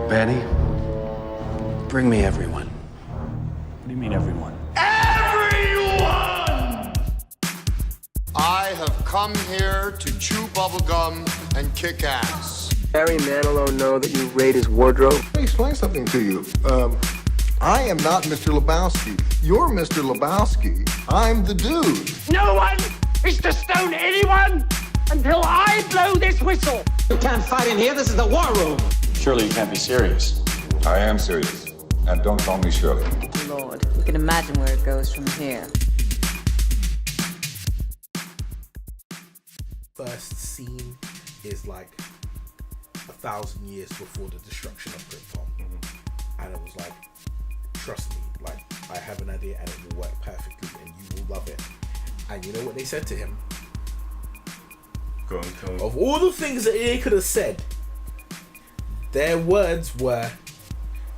Vanny, bring me everyone. What do you mean, everyone? Everyone! I have come here to chew bubblegum and kick ass. Barry Manilow know that you raid his wardrobe? Let me explain something to you. I am not Mr. Lebowski. You're Mr. Lebowski. I'm the dude. No one is to stone anyone until I blow this whistle. You can't fight in here. This is the war room. Surely you can't be serious. I am serious. And don't call me Shirley. Lord, you can imagine where it goes from here. First scene is like 1,000 years before the destruction of Krypton. And it was like, trust me, like, I have an idea and it will work perfectly and you will love it. And you know what they said to him? Go on, tell me. Of all the things that they could have said, their words were,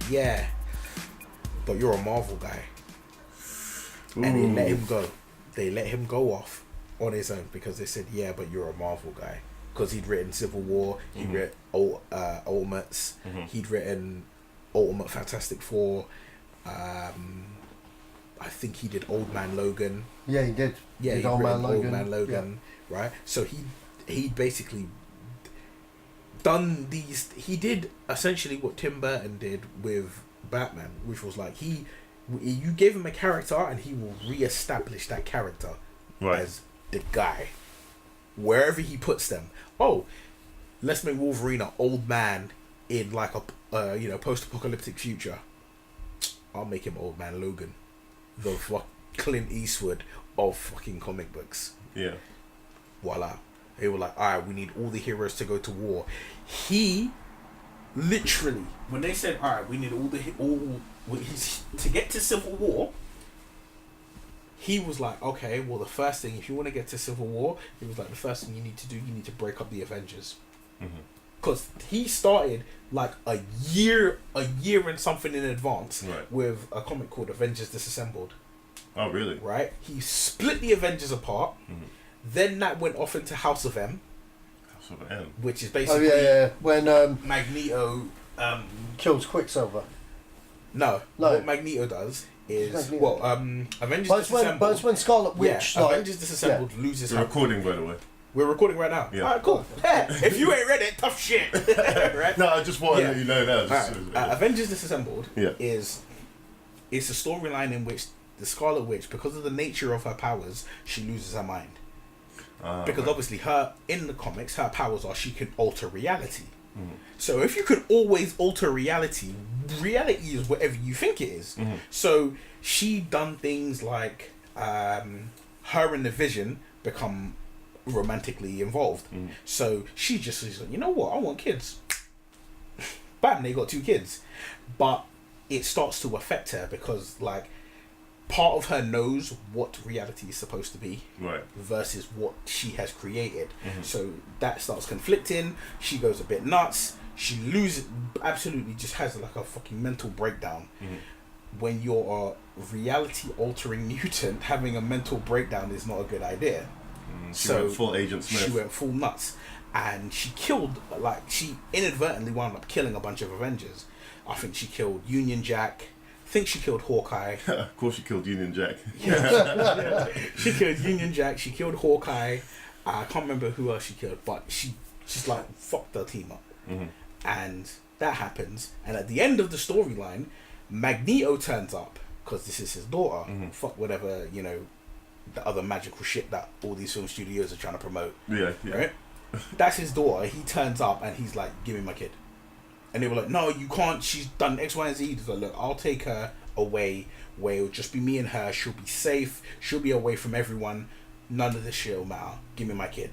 yeah, but you're a Marvel guy. Ooh. And they let him go. They let him go off on his own because they said, yeah, but you're a Marvel guy. Because he'd written Civil War, he'd written Ultimates, he'd written Ultimate Fantastic Four. I think he did Old Man Logan. Yeah, he did. Yeah, he did Old Man Logan, yeah. Right? So he basically done these. He did essentially what Tim Burton did with Batman, which was like you give him a character and he will re-establish that character as the guy wherever he puts them. Oh, let's make Wolverine an old man in like a post-apocalyptic future. I'll make him Old Man Logan, the Clint Eastwood of fucking comic books. Yeah. Voila. They were like, alright, we need all the heroes to go to war. He literally, when they said, alright, we need to get to Civil War, he was like, okay, well, the first thing, if you want to get to Civil War, he was like, the first thing you need to do, you need to break up the Avengers. Because he started like a year and something in advance with a comic called Avengers Disassembled. Oh, really? Right? He split the Avengers apart. Then that went off into House of M. House of M? Which is basically... Oh, yeah. When Magneto... kills Quicksilver. No. What Magneto does is... Avengers Disassembled... But it's when Scarlet Witch... Yeah, Avengers Disassembled loses... We're recording, by the way. We're recording right now? Yeah. Alright, cool. If you ain't read it, tough shit. Right? No, I just want to let you know now. Avengers Disassembled is a storyline in which the Scarlet Witch, because of the nature of her powers, she loses her mind. Because obviously in the comics, her powers are she can alter reality. So if you could always alter reality is whatever you think it is. So she done things like her and the Vision become romantically involved. So she just is like, you know what, I want kids. Bam, they got 2 kids. But it starts to affect her because like part of her knows what reality is supposed to be versus what she has created. So that starts conflicting. She goes a bit nuts. She loses, absolutely just has like a fucking mental breakdown. When you're a reality altering mutant, having a mental breakdown is not a good idea. She went full Agent Smith. She went full nuts. And she she inadvertently wound up killing a bunch of Avengers. I think she killed Union Jack. I think she killed Hawkeye. Of course she killed Union Jack. She killed Union Jack. She killed Hawkeye. I can't remember who else she killed, but she's like fucked her team up. And that happens. And at the end of the storyline, Magneto turns up because this is his daughter. Fuck whatever, the other magical shit that all these film studios are trying to promote. Yeah. Right? That's his daughter. He turns up and he's like, give me my kid. And they were like, no, you can't. She's done X, Y, and Z. He's like, look, I'll take her away where it'll just be me and her. She'll be safe. She'll be away from everyone. None of this shit will matter. Give me my kid.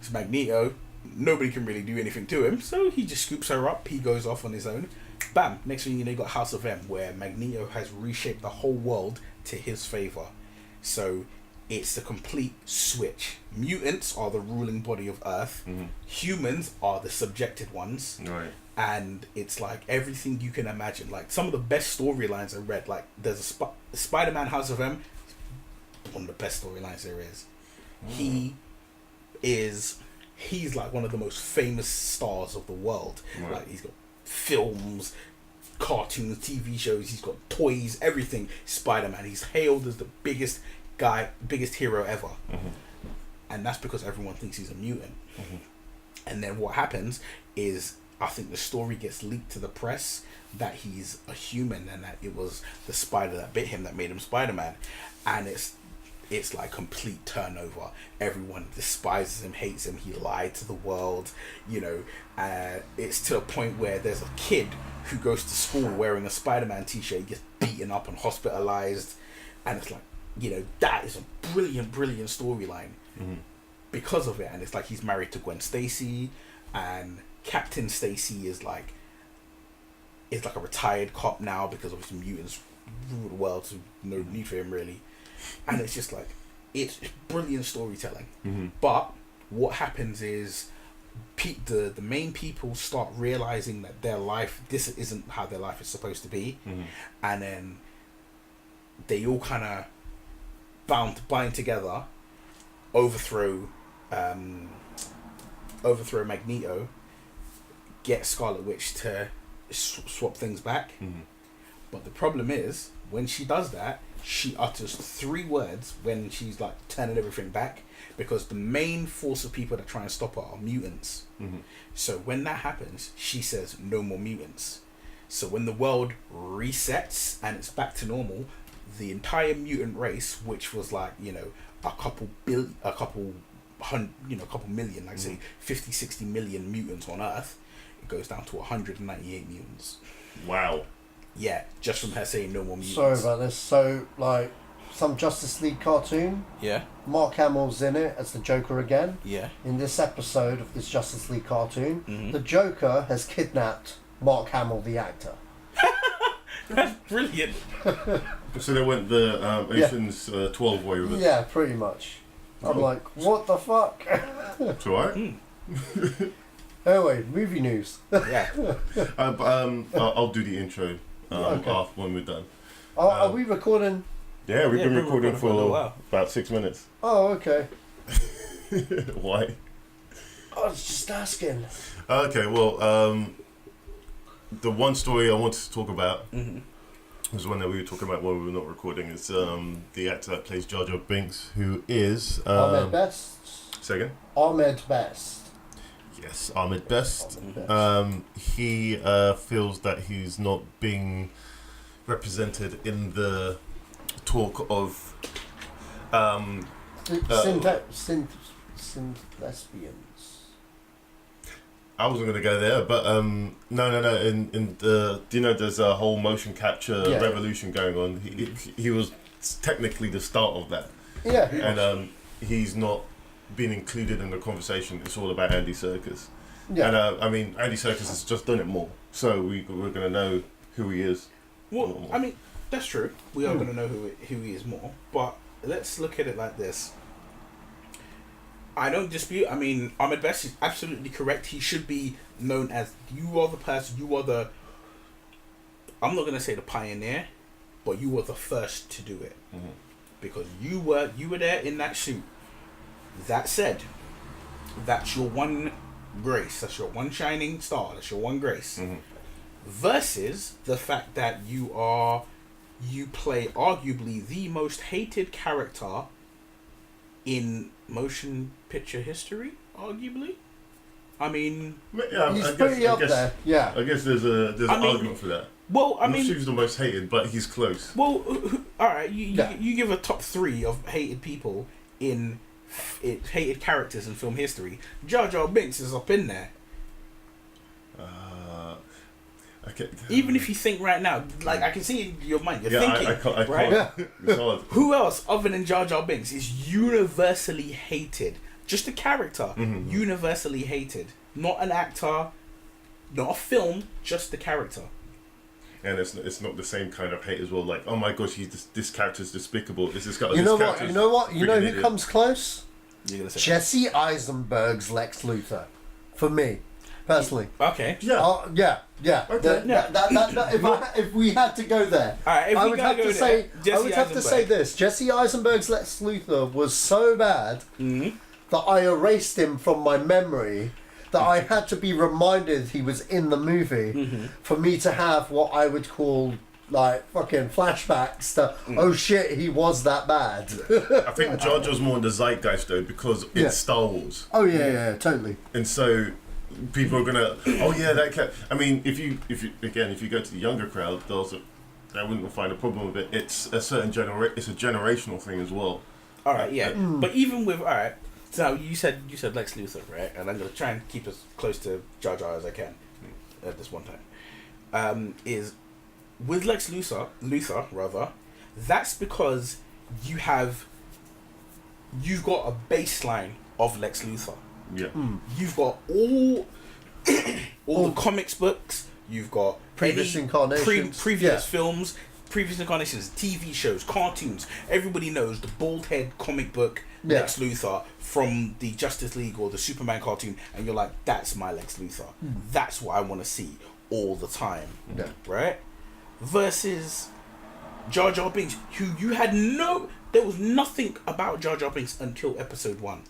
It's Magneto. Nobody can really do anything to him. So he just scoops her up. He goes off on his own. Bam. Next thing you know, you got House of M, where Magneto has reshaped the whole world to his favor. So it's a complete switch. Mutants are the ruling body of Earth. Humans are the subjected ones. Right. And it's like everything you can imagine. Like some of the best storylines I read. Like there's a Spider-Man House of M. One of the best storylines there is. He's like one of the most famous stars of the world. Like he's got films, cartoons, TV shows. He's got toys, everything. Spider-Man. He's hailed as the biggest hero ever, and that's because everyone thinks he's a mutant. And then what happens is, I think the story gets leaked to the press that he's a human and that it was the spider that bit him that made him Spider-Man, and it's like complete turnover. Everyone despises him, hates him. He lied to the world, you know. It's to a point where there's a kid who goes to school wearing a Spider-Man t-shirt. He gets beaten up and hospitalized, and it's like, you know, that is a brilliant storyline because of it. And it's like he's married to Gwen Stacy, and Captain Stacy is like a retired cop now because obviously mutants rule the world, so no need for him really. And it's just like, it's brilliant storytelling. But what happens is the main people start realizing that their life, this isn't how their life is supposed to be, and then they all kind of bind together, overthrow Magneto, get Scarlet Witch to swap things back. But the problem is, when she does that, she utters 3 words when she's like turning everything back, because the main force of people that try and stop her are mutants. So when that happens, she says no more mutants. So when the world resets and it's back to normal, the entire mutant race, which was like, you know, a couple million, like say 50-60 million mutants on Earth, it goes down to 198 mutants. Wow. Yeah, just from her saying no more mutants. Sorry about this. So, like, some Justice League cartoon. Yeah. Mark Hamill's in it as the Joker again. Yeah. In this episode of this Justice League cartoon, the Joker has kidnapped Mark Hamill, the actor. That's brilliant. So they went the Ocean's 12 way with it. Yeah, pretty much. I'm like, what the fuck? It's alright. Anyway, movie news. Yeah. I'll do the intro after when we're done. Are we recording? Yeah, we've been recording for about 6 minutes. Oh, okay. Why? I was just asking. Okay, well, the one story I wanted to talk about was one that we were talking about when we were not recording. It's the actor that plays Jar Jar Binks, who is Ahmed Best. Second. Ahmed Best. Yes, Ahmed Best. He feels that he's not being represented in the talk of synth lesbians. I wasn't going to go there, but no. In the, you know, there's a whole motion capture revolution going on. He was technically the start of that. Yeah. And he's not been included in the conversation. It's all about Andy Serkis. Yeah. And I mean, Andy Serkis has just done it more, so we're going to know who he is. Well, I mean, that's true. We are going to know who he is more, but let's look at it like this. I don't dispute. I mean, Ahmed Best is absolutely correct. He should be known as, you are the person, you are the, I'm not going to say the pioneer, but you were the first to do it. Because you were there in that suit. That said, that's your one grace. That's your one shining star. That's your one grace. Versus the fact that you play arguably the most hated character in motion picture history, arguably. I mean, yeah, he's pretty up there. Yeah, I guess there's an argument for that. Well, I mean, I'm not sure he's the most hated, but he's close. Well, all right, you give a top 3 of hated people in hated characters in film history. Jar Jar Binks is up in there. Okay. Even if you think right now, like I can see in your mind, you're thinking, I can't. right? It's hard. Who else other than Jar Jar Binks is universally hated? Just a character, universally hated. Not an actor, not a film, just the character. And it's not the same kind of hate as well. Like, oh my gosh, this character's despicable. This guy. You know what? You know who comes close? You're gonna say Jesse Eisenberg's Lex Luthor, for me. Personally. Okay. Yeah. Yeah. Okay. If we had to go there, I would have to say this. Jesse Eisenberg's Lex Luthor was so bad that I erased him from my memory that I had to be reminded he was in the movie for me to have what I would call like fucking flashbacks to oh shit, he was that bad. I think Jar Jar's more in the zeitgeist though because it's Star Wars. Oh yeah, totally. And so people are gonna that cat. I mean, if you go to the younger crowd, they wouldn't find a problem with it. It's a certain it's a generational thing as well. All right, yeah, but even with so you said Lex Luthor, right? And I'm gonna try and keep as close to Jar Jar as I can at this one time. Is with Lex Luthor rather, that's because you've got a baseline of Lex Luthor. Yeah, you've got all the comics books. You've got previous incarnations, previous films, previous incarnations, TV shows, cartoons. Everybody knows the bald head comic book Lex Luthor from the Justice League or the Superman cartoon, and you're like, that's my Lex Luthor. That's what I want to see all the time, right? Versus Jar Jar Binks, who there was nothing about Jar Jar Binks until episode 1.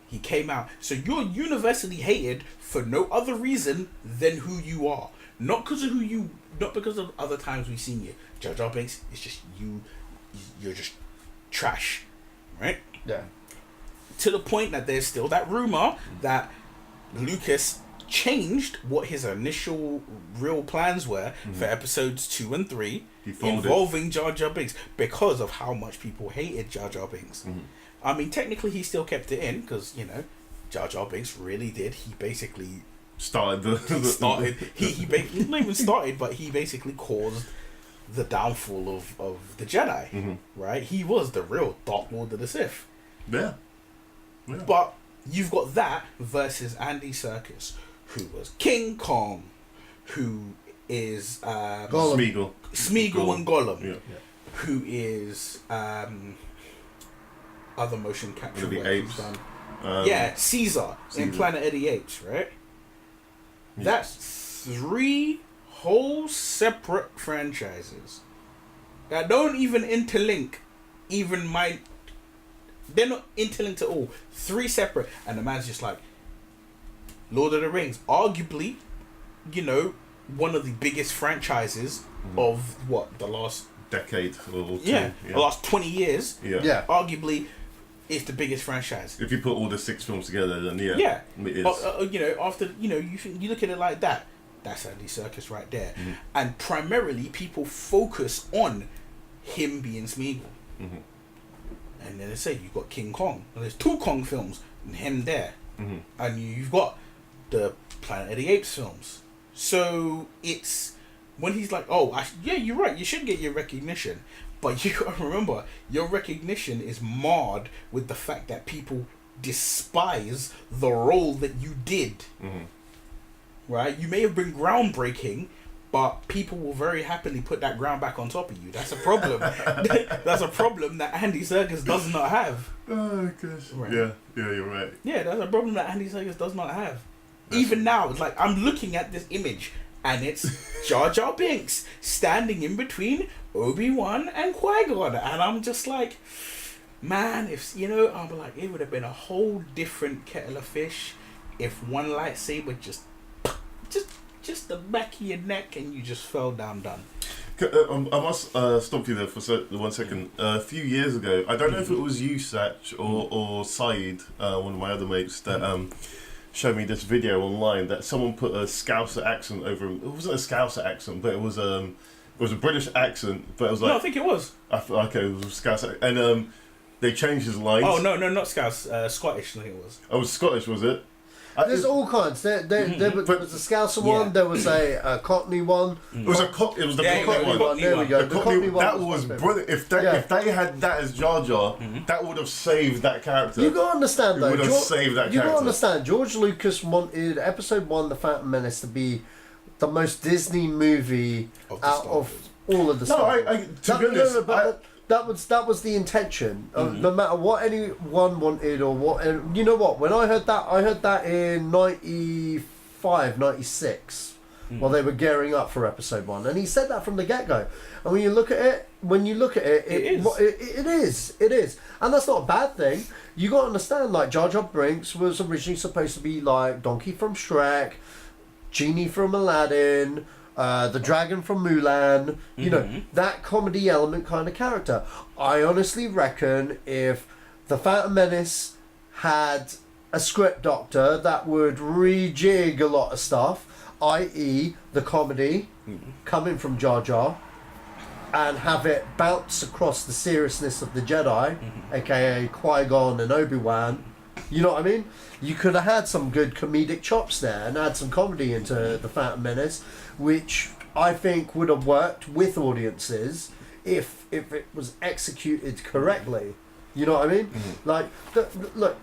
He came out, so you're universally hated for no other reason than who you are. Not because of other times we've seen you. Jar Jar Binks, it's just you're just trash, right? Yeah. To the point that there's still that rumor that Lucas changed what his initial real plans were for episodes 2 and 3 involving Jar Jar Binks because of how much people hated Jar Jar Binks. I mean, technically he still kept it in because, Jar Jar Binks really did. He basically started he basically not even started, but he basically caused the downfall of the Jedi, right? He was the real Dark Lord of the Sith. Yeah. But you've got that versus Andy Serkis, who was King Kong, who is Smeagol and Gollum, who is other motion capture the work apes. He's done. Caesar in Planet of the Apes, right? Yeah. That's 3 whole separate franchises that don't even interlink. They're not interlinked at all. 3 separate, and the man's just like, Lord of the Rings, arguably, one of the biggest franchises of the last decade or 2. The last 20 years. Yeah. Arguably, it's the biggest franchise. If you put all the 6 films together, then it is. After you look at it like that, that's Andy Serkis right there, and primarily people focus on him being Smeagol, and then they say you've got King Kong, and there's 2 Kong films and him there, and you've got the Planet of the Apes films. So it's when he's like, you're right, you should get your recognition. But you gotta remember, your recognition is marred with the fact that people despise the role that you did. Right? You may have been groundbreaking, but people will very happily put that ground back on top of you. That's a problem. That's a problem that Andy Serkis does not have. Oh gosh. Right. Yeah, you're right. Yeah, that's a problem that Andy Serkis does not have. Even now, it's like I'm looking at this image and it's Jar Jar Binks standing in between Obi-Wan and Qui-Gon, and I'm just like, man, I'm like, it would have been a whole different kettle of fish if one lightsaber just the back of your neck and you just fell down done. I must stop you there for 1 second. A few years ago, I don't know if it was you, Sach, or Saeed, one of my other mates, that showed me this video online that someone put a Scouser accent over. It wasn't a Scouser accent, but it was a British accent. But it was like, no, I think it was. Okay, it was a Scouser, and they changed his lines. Oh no, not Scouse, Scottish. I think it was. Oh, it was Scottish, was it? There's all kinds. There was a Scouser one. There was a Cockney one. It was the Cockney one. There we go. The Cockney one. That was brilliant. If they had that as Jar Jar, that would have saved that character. You gotta understand though. It would have saved that character. You gotta understand. George Lucas wanted Episode 1, The Phantom Menace, to be the most Disney movie out of all of the stuff. To be honest, that was the intention. No matter what anyone wanted or what. You know what? When I heard that in 95, 96. while they were gearing up for episode 1, and he said that from the get-go. And when you look at it, it is, and that's not a bad thing. You got to understand, like, Jar Jar Binks was originally supposed to be like Donkey from Shrek, Genie from Aladdin, the dragon from Mulan, you know, that comedy element kind of character. I honestly reckon if the Phantom Menace had a script doctor that would rejig a lot of stuff, i.e. the comedy coming from Jar Jar, and have it bounce across the seriousness of the Jedi, aka Qui-Gon and Obi-Wan, you know what I mean? You could have had some good comedic chops there and add some comedy into the Phantom Menace, which I think would have worked with audiences if it was executed correctly. You know what I mean? Like, look,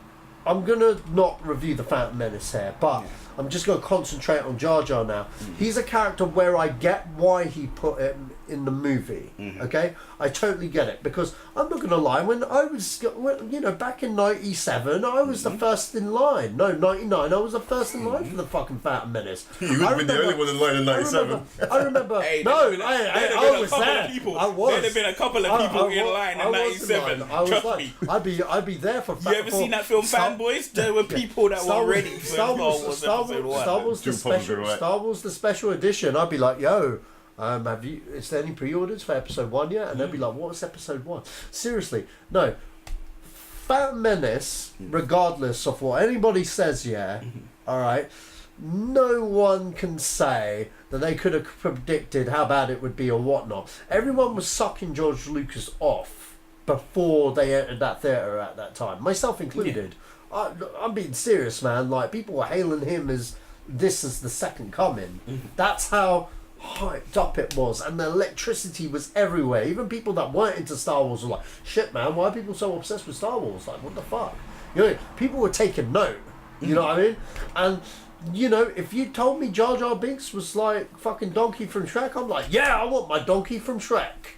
I'm going to not review the Phantom Menace here, but I'm just going to concentrate on Jar Jar now. He's a character where I get why he put him in the movie, okay? I totally get it, because I'm not going to lie, when I was, you know, back in 97, I was the first in line. No, 99, I was the first in line for the fucking Phantom Menace. You would have been the only one in line in 97. I remember, Hey, no, I was there. I was. There'd have been a couple of people in line in 97. Trust me. I'd be there for. You ever seen that film, Fanboys? There were people that were ready for Star Wars episode 1. Star Wars the special edition. I'd be like, yo, is there any pre-orders for episode 1 yet? And they'd be like, what's episode 1? Seriously, no. Phantom Menace, regardless of what anybody says, alright, no one can say that they could have predicted how bad it would be or whatnot. Everyone was sucking George Lucas off before they entered that theatre at that time, myself included. I'm being serious, man. Like, people were hailing him as this is the second coming. That's how hyped up it was, and the electricity was everywhere. Even people that weren't into Star Wars were like, shit, man, why are people so obsessed with Star Wars? Like, what the fuck? You know, people were taking note. You know what I mean? And, you know, if you told me Jar Jar Binks was like fucking Donkey from Shrek, I'm like, yeah, I want my Donkey from Shrek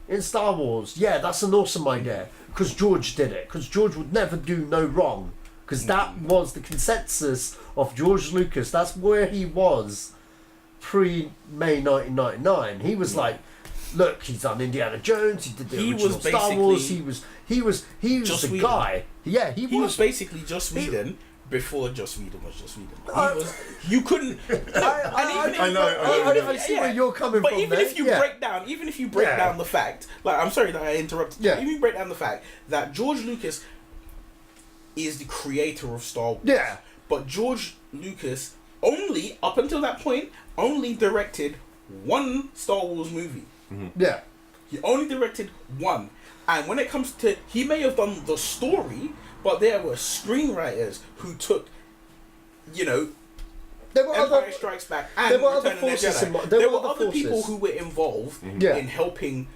in Star Wars. Yeah, that's an awesome idea, because George did it, because George would never do no wrong, because that was the consensus of George Lucas. That's where he was pre-May 1999. He was like, look, he's done Indiana Jones, he did the original Star Wars, he was the guy. Yeah, he was basically Joss Whedon before Joss Whedon was Joss Whedon. You couldn't. I see where you're coming from. But even if you break down the fact, like, I'm sorry that I interrupted. Yeah. Even if you break down the fact that George Lucas is the creator of Star Wars. Yeah. But George Lucas only, up until that point, only directed one Star Wars movie. Yeah. He only directed one. And when it comes to, he may have done the story, but there were screenwriters who took, you know, Empire Strikes Back and Return of the Jedi. There were other people who were involved in helping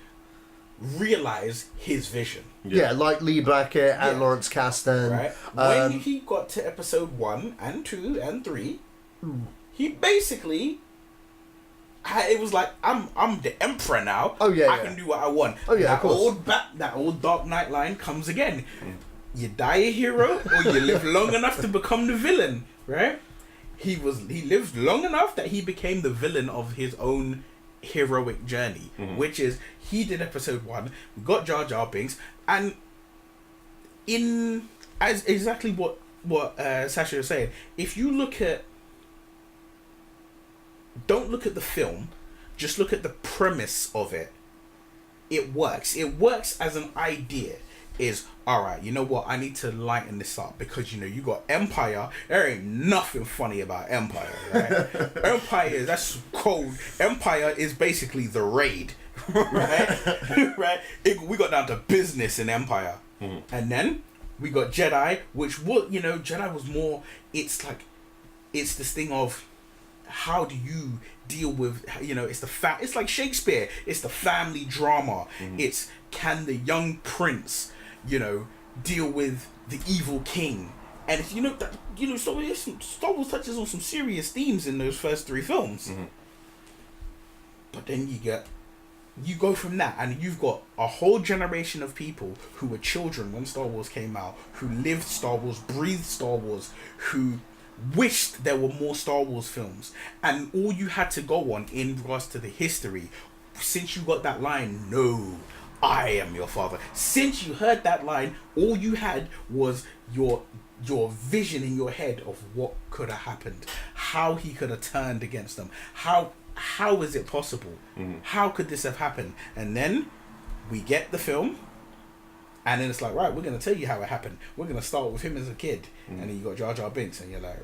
realize his vision. Yeah, like Lee Brackett and Lawrence Kasdan. Right. When he got to episode 1 and 2 and 3, he basically it was like, I'm the emperor now. Oh yeah, I can do what I want. Oh yeah, of course. That old Dark Knight line comes again. You die a hero, or you live long enough to become the villain. Right? He lived long enough that he became the villain of his own heroic journey, which is, he did episode 1. We got Jar Jar Binks, and as exactly what Sacha was saying, if you look at, don't look at the film, just look at the premise of it. It works. It works as an idea. Is, alright, you know what, I need to lighten this up, because, you know, you got Empire. There ain't nothing funny about Empire, right? Empire, that's cold. Empire is basically the raid, right? Right? We got down to business in Empire. And then we got Jedi, which was, you know, Jedi was more, it's this thing of, how do you deal with, you know, it's like Shakespeare, it's the family drama. It's, can the young prince, you know, deal with the evil king? And if you know that, you know, Star Wars touches on some serious themes in those first 3 films. But then you go from that, and you've got a whole generation of people who were children when Star Wars came out, who lived Star Wars, breathed Star Wars, who wished there were more Star Wars films, and all you had to go on in regards to the history, since you got that line, "No, I am your father." Since you heard that line, all you had was your vision in your head of what could have happened, how he could have turned against them, how is it possible, how could this have happened? And then we get the film, and then it's like, right, we're going to tell you how it happened. We're going to start with him as a kid, and then you got Jar Jar Binks, and you're like,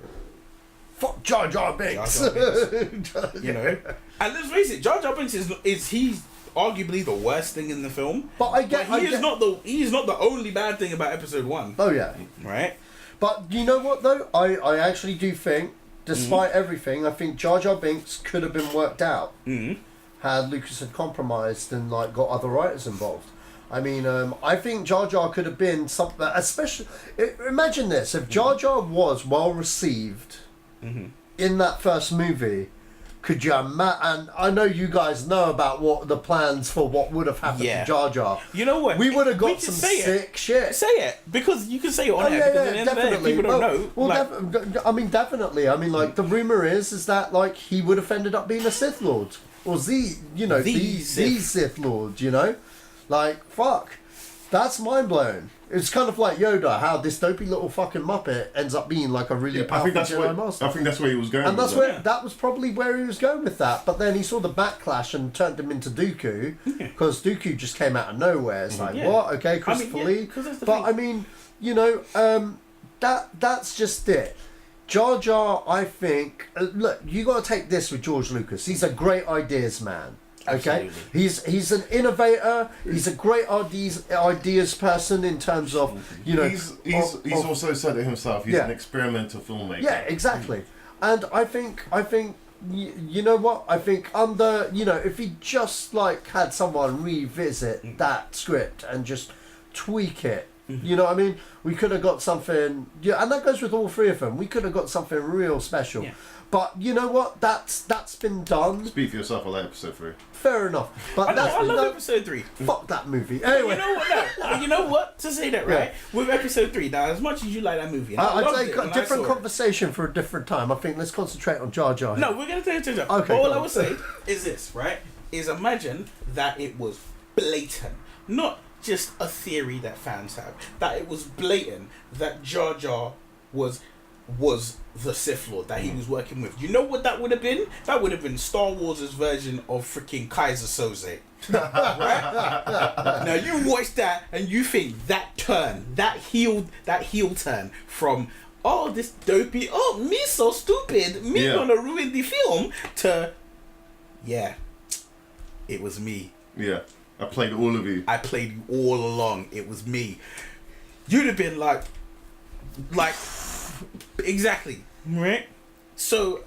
fuck Jar Jar Binks. Jar Jar Binks. You know, and let's face it, Jar Jar Binks is he's arguably the worst thing in the film. But he is not the only bad thing about episode 1. Oh yeah, right. But you know what though, I actually do think, despite everything, I think Jar Jar Binks could have been worked out had Lucas had compromised and like got other writers involved. I mean, I think Jar Jar could have been something, especially. Imagine this: if Jar Jar was well received in that first movie, could you imagine? And I know you guys know about what the plans for what would have happened to Jar Jar. You know what? We would have got some sick shit. Say it, because you can say it on air. Because at the end of the day, people don't know. Well, I mean, definitely. I mean, like the rumor is that like he would have ended up being a Sith Lord, or the Sith Lord. You know. Like, fuck. That's mind blowing. It's kind of like Yoda, how this dopey little fucking Muppet ends up being like a really powerful Jedi Master. I think that's where he was going. And that was probably where he was going with that. But then he saw the backlash and turned him into Dooku, because Dooku just came out of nowhere. It's like, what? Okay, Christopher Lee. But I mean, you know, that's just it. Jar Jar, I think, look, you got to take this with George Lucas. He's a great ideas man. Okay, absolutely. He's an innovator. He's a great ideas person in terms of, you know. He's also said it himself. He's an experimental filmmaker. Yeah, exactly. And I think you know what? I think if he just like had someone revisit that script and just tweak it. You know what I mean? We could have got something. Yeah, and that goes with all three of them. We could have got something real special. Yeah. But you know what? That's been done. Speak for yourself. I like episode 3. Fair enough. But I love episode 3. Fuck that movie. Anyway, you know what? No, you know what? To say that right with episode 3. Now, as much as you like that movie, I'd say a different conversation for a different time. I think let's concentrate on Jar Jar. No, we're gonna take it. Okay. But all I would say is this, right? Is imagine that it was blatant, not just a theory that fans have. That it was blatant that Jar Jar was the Sith Lord that he was working with. You know what that would have been? That would have been Star Wars' version of freaking Kaiser Soze. Right? Now you watch that and you think that turn, that heel turn from this dopey, me so stupid, me gonna ruin the film, to it was me. Yeah. I played all of you. I played you all along. It was me. You'd have been like exactly, right? So,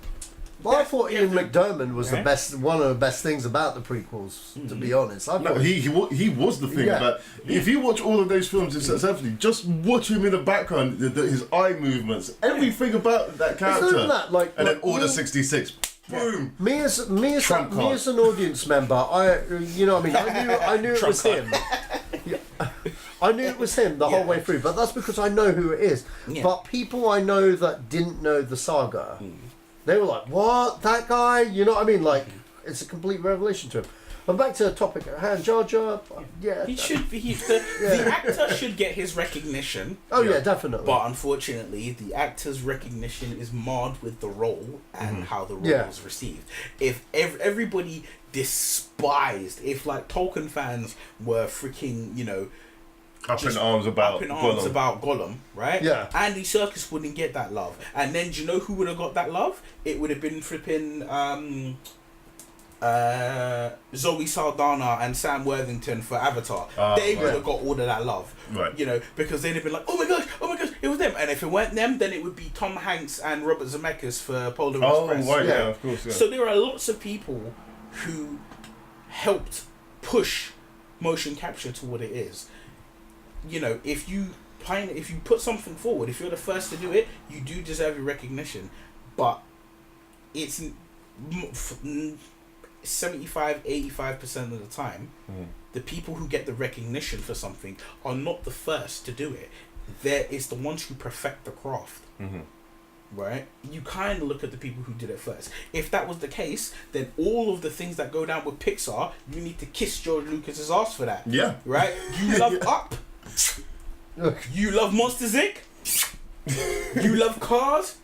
I thought Ian McDiarmid was the best, one of the best things about the prequels. To be honest, he was the thing about. If you watch all of those films, just watch him in the background, his eye movements, everything about that character. Isn't that like Order 66. Boom. Me as an audience member, I knew it was him. I knew it was him the whole way through, but that's because I know who it is. Yeah. But people I know that didn't know the saga, they were like, "What? That guy?" You know what I mean? Like, it's a complete revelation to him. But back to the topic at hand, Jar Jar. Yeah, he should be. The actor should get his recognition. Oh yeah, definitely. But unfortunately, the actor's recognition is marred with the role and how the role was received. If everybody despised, if like Tolkien fans were freaking, up in arms about Gollum, right? Yeah. Andy Serkis wouldn't get that love, and then do you know who would have got that love? It would have been flipping Zoe Saldana and Sam Worthington for Avatar. They would have got all of that love, right? Because they'd have been like, oh my gosh, it was them. And if it weren't them, then it would be Tom Hanks and Robert Zemeckis for Polar Express. Oh, right, yeah, of course. Yeah. So there are lots of people who helped push motion capture to what it is. If you put something forward, if you're the first to do it, you do deserve your recognition. But it's 75-85% of the time, the people who get the recognition for something are not the first to do it. It's the ones who perfect the craft. right? You kind of look at the people who did it first. If that was the case, then all of the things that go down with Pixar, you need to kiss George Lucas's ass for that. Yeah. Right? You love Up. You love Monsters Inc. You love Cars.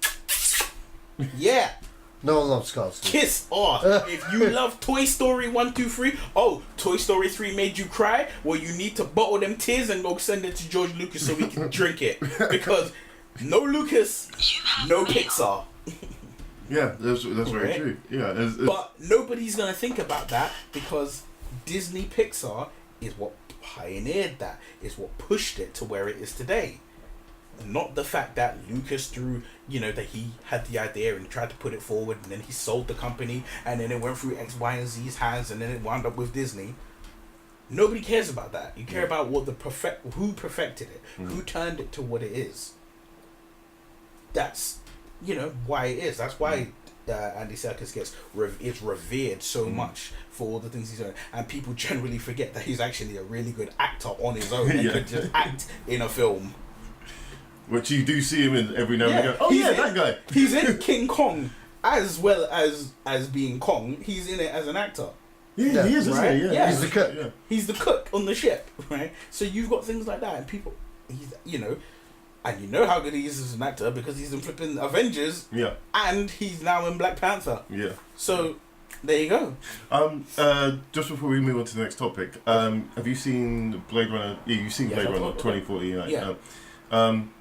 Yeah. No one loves Cars. Kiss off. If you love Toy Story 1, 2, 3, Toy Story 3 made you cry, well, you need to bottle them tears and go send it to George Lucas so we can drink it. Because no Lucas, no Pixar. Yeah, that's very true. Yeah, but nobody's going to think about that because Disney Pixar is what pioneered that, is what pushed it to where it is today. Not the fact that Lucas threw, that he had the idea and tried to put it forward and then he sold the company and then it went through X, Y, and Z's hands and then it wound up with Disney. Nobody cares about that. You care about what who perfected it, who turned it to what it is. That's, why it is. That's why Andy Serkis is revered so much for all the things he's doing, and people generally forget that he's actually a really good actor on his own and could just act in a film. Which you do see him in every now and again. Oh, that guy. He's in King Kong as well as being Kong. He's in it as an actor. Yeah, he is, right? Isn't he? Yeah. He's the cook. Yeah. He's the cook on the ship, right? So you've got things like that, and people, and you know how good he is as an actor because he's in flipping Avengers. Yeah. And he's now in Black Panther. Yeah. So there you go. Just before we move on to the next topic, have you seen Blade Runner? Yeah, you've seen Blade Runner 2049. Yeah.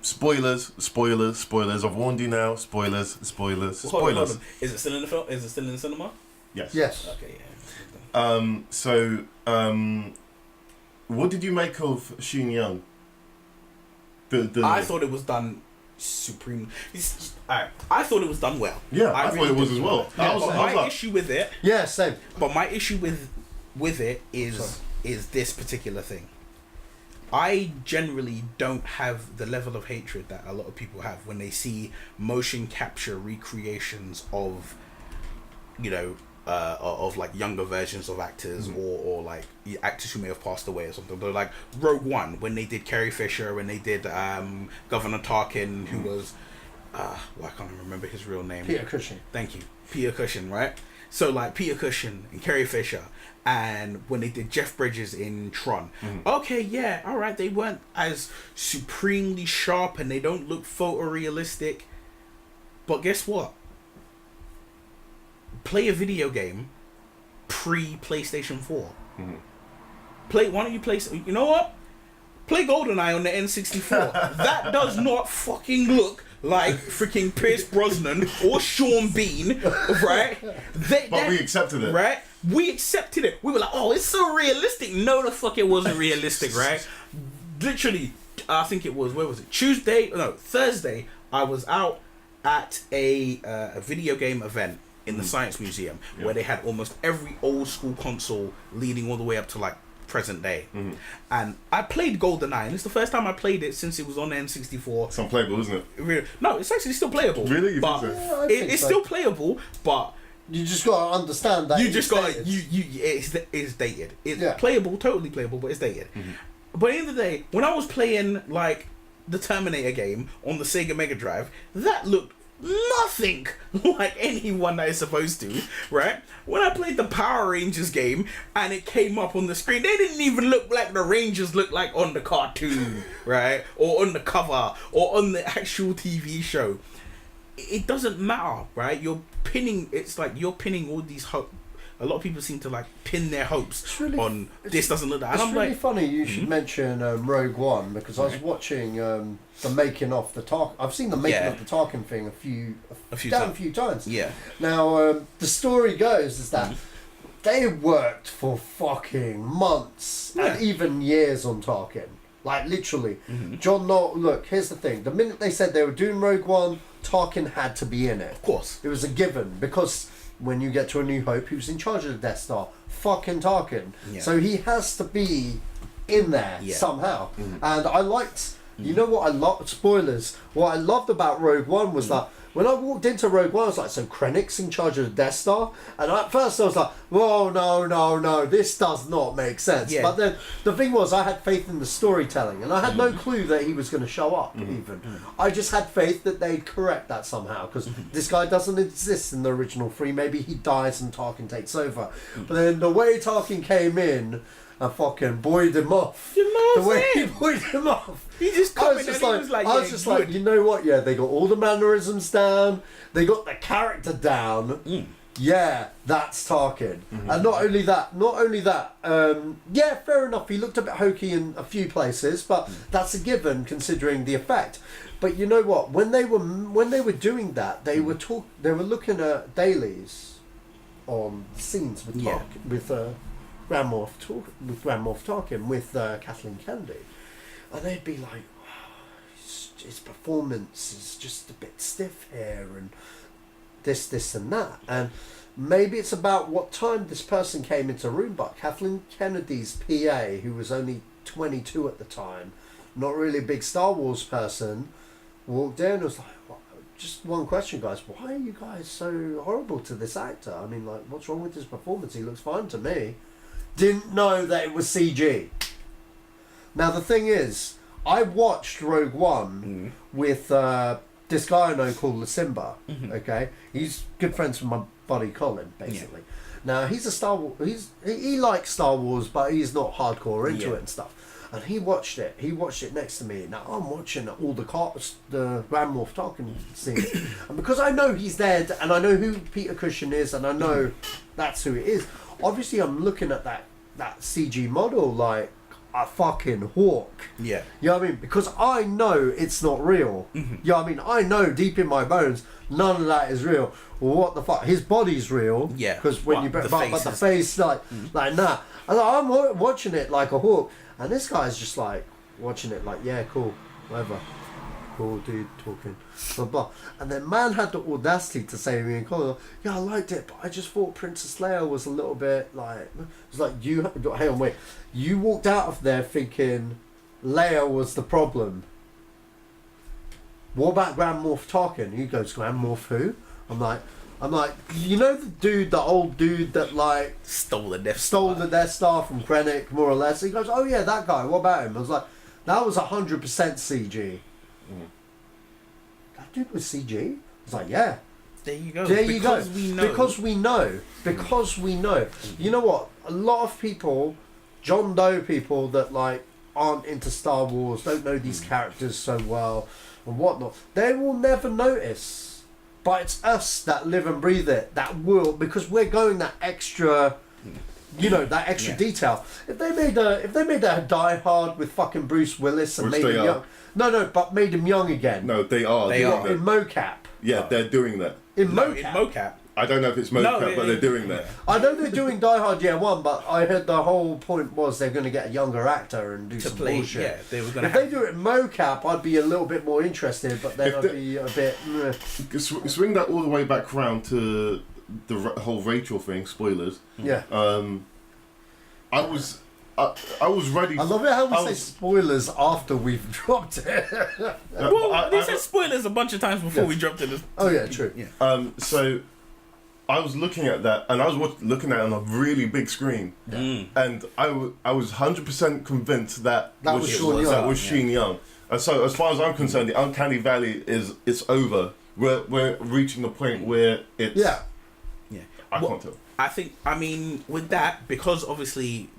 Spoilers. I've warned you now. Spoilers. Hold on. Is it still in the film? Is it still in the cinema? Yes. Okay. Yeah. What did you make of Sheen Young? I thought it was done supreme. I thought it was done well. Yeah, I thought it was as well. My issue with it. Yeah, same. But my issue with it is this particular thing. I generally don't have the level of hatred that a lot of people have when they see motion capture recreations of, of like younger versions of actors or like actors who may have passed away or something. But like Rogue One, when they did Carrie Fisher, when they did Governor Tarkin, who was I can't remember his real name. Peter Cushing. Thank you, Peter Cushing, right? So like Peter Cushing and Carrie Fisher, and when they did Jeff Bridges in Tron, okay, yeah, all right, they weren't as supremely sharp and they don't look photorealistic, but guess what? Play a video game pre-PlayStation 4. Why don't you play... You know what? Play GoldenEye on the N64. That does not fucking look like freaking Pierce Brosnan or Sean Bean, right? But we accepted it. Right? We accepted it. We were like, oh, it's so realistic. No, the fuck it wasn't realistic, right? Literally, I think it was, where was it? Thursday, I was out at a video game event in the Science Museum where they had almost every old school console leading all the way up to like present day. And I played GoldenEye, and it's the first time I played it since it was on the N64. It's unplayable, isn't it? No, it's actually still playable. Really? You but think so? Yeah, I think it's so. still playable, but you just gotta understand that. You just gotta it's dated. It's playable, totally playable, but it's dated. But at the end of the day, when I was playing like the Terminator game on the Sega Mega Drive, that looked nothing like anyone that is supposed to, right? When I played the Power Rangers game and it came up on the screen, they didn't even look like the Rangers looked like on the cartoon, right? Or on the cover, or on the actual TV show. It doesn't matter, right? It's like you're pinning all these hopes. A lot of people seem to like pin their hopes on this doesn't look that. It's and I'm really like, funny you should mention Rogue One, because I was watching the making of the Tarkin. I've seen the making of the Tarkin thing a few times. Yeah. Now the story goes is that they worked for fucking months and even years on Tarkin. Like literally, John Knoll. Look, here's the thing: the minute they said they were doing Rogue One, Tarkin had to be in it. Of course, it was a given, because when you get to A New Hope, he was in charge of the Death Star. Fucking Tarkin. Yeah. So he has to be in there somehow. And I liked... You know what I loved? Spoilers. What I loved about Rogue One was that when I walked into Rogue One, I was like, so Krennic's in charge of the Death Star? And at first I was like, whoa, no, this does not make sense. Yeah. But then the thing was, I had faith in the storytelling, and I had no clue that he was going to show up, even. I just had faith that they'd correct that somehow, because this guy doesn't exist in the original 3. Maybe he dies and Tarkin takes over. But then the way Tarkin came in, I fucking buoyed him off. The way he buoyed him off. He just I was just like, you know what? Yeah, they got all the mannerisms down. They got the character down. Yeah, that's Tarkin. And not only that, yeah, fair enough. He looked a bit hokey in a few places, but that's a given considering the effect. But you know what? When they were doing that, they were looking at dailies on scenes with Grand Moff Tarkin with Kathleen Kennedy, and they'd be like, wow, his performance is just a bit stiff here, and this and that, and maybe it's about what time this person came into the room. But Kathleen Kennedy's PA, who was only 22 at the time, not really a big Star Wars person, walked in and was like, just one question, guys, why are you guys so horrible to this actor? I mean, like, what's wrong with his performance? He looks fine to me. Didn't know that it was CG. Now the thing is, I watched Rogue One with this guy I know called Simba. Okay, he's good friends with my buddy Colin, basically. Now he's a Star Wars. He likes Star Wars, but he's not hardcore into it and stuff. And he watched it. He watched it next to me. Now I'm watching all the Grand Moff Tarkin scenes, and because I know he's there, and I know who Peter Cushing is, and I know that's who it is. Obviously, I'm looking at that CG model like a fucking hawk. Yeah. You know what I mean? Because I know it's not real. You know what I mean? I know deep in my bones none of that is real. Well, what the fuck? His body's real. Yeah. Because when but the face like nah. And I'm watching it like a hawk, and this guy's just like watching it like, yeah, cool, whatever. Cool dude talking, blah blah. And then man had the audacity to say to me in Colin, yeah, I liked it, but I just thought Princess Leia was a little bit like, it was like, hang on, wait, you walked out of there thinking Leia was the problem. What about Grand Moff Tarkin? He goes, Grand Moff who? I'm like, you know the old dude that like stole the Death Star from Krennic, more or less. He goes, oh yeah, that guy. What about him? I was like, that was 100% CG. That dude was CG? I was like, yeah. There you go. Because we know. You know what? A lot of people, John Doe people that like aren't into Star Wars, don't know these characters so well and whatnot, they will never notice. But it's us that live and breathe it that will, because we're going that extra, that extra detail. If they made a Die Hard with fucking Bruce Willis and made him young, but made him young again. No, they are. They are in mocap. Yeah, they're doing that. In mocap. I don't know if it's mocap, but they're doing that. I know they're doing Die Hard Year One, but I heard the whole point was they're going to get a younger actor and do some bullshit. Yeah, they were going if they do it in mocap, I'd be a little bit more interested, but then I'd be a bit. Swing that all the way back around to the whole Rachel thing. Spoilers. Yeah. I was ready. I love it how we say spoilers after we've dropped it. They said spoilers a bunch of times before we dropped it. Oh yeah, true. Yeah. So I was looking at that, and I was looking at it on a really big screen, and I was 100% convinced that was Sean Young. And so, as far as I'm concerned, the Uncanny Valley it's over. We're reaching the point where it's I can't tell. I mean, with that, because obviously,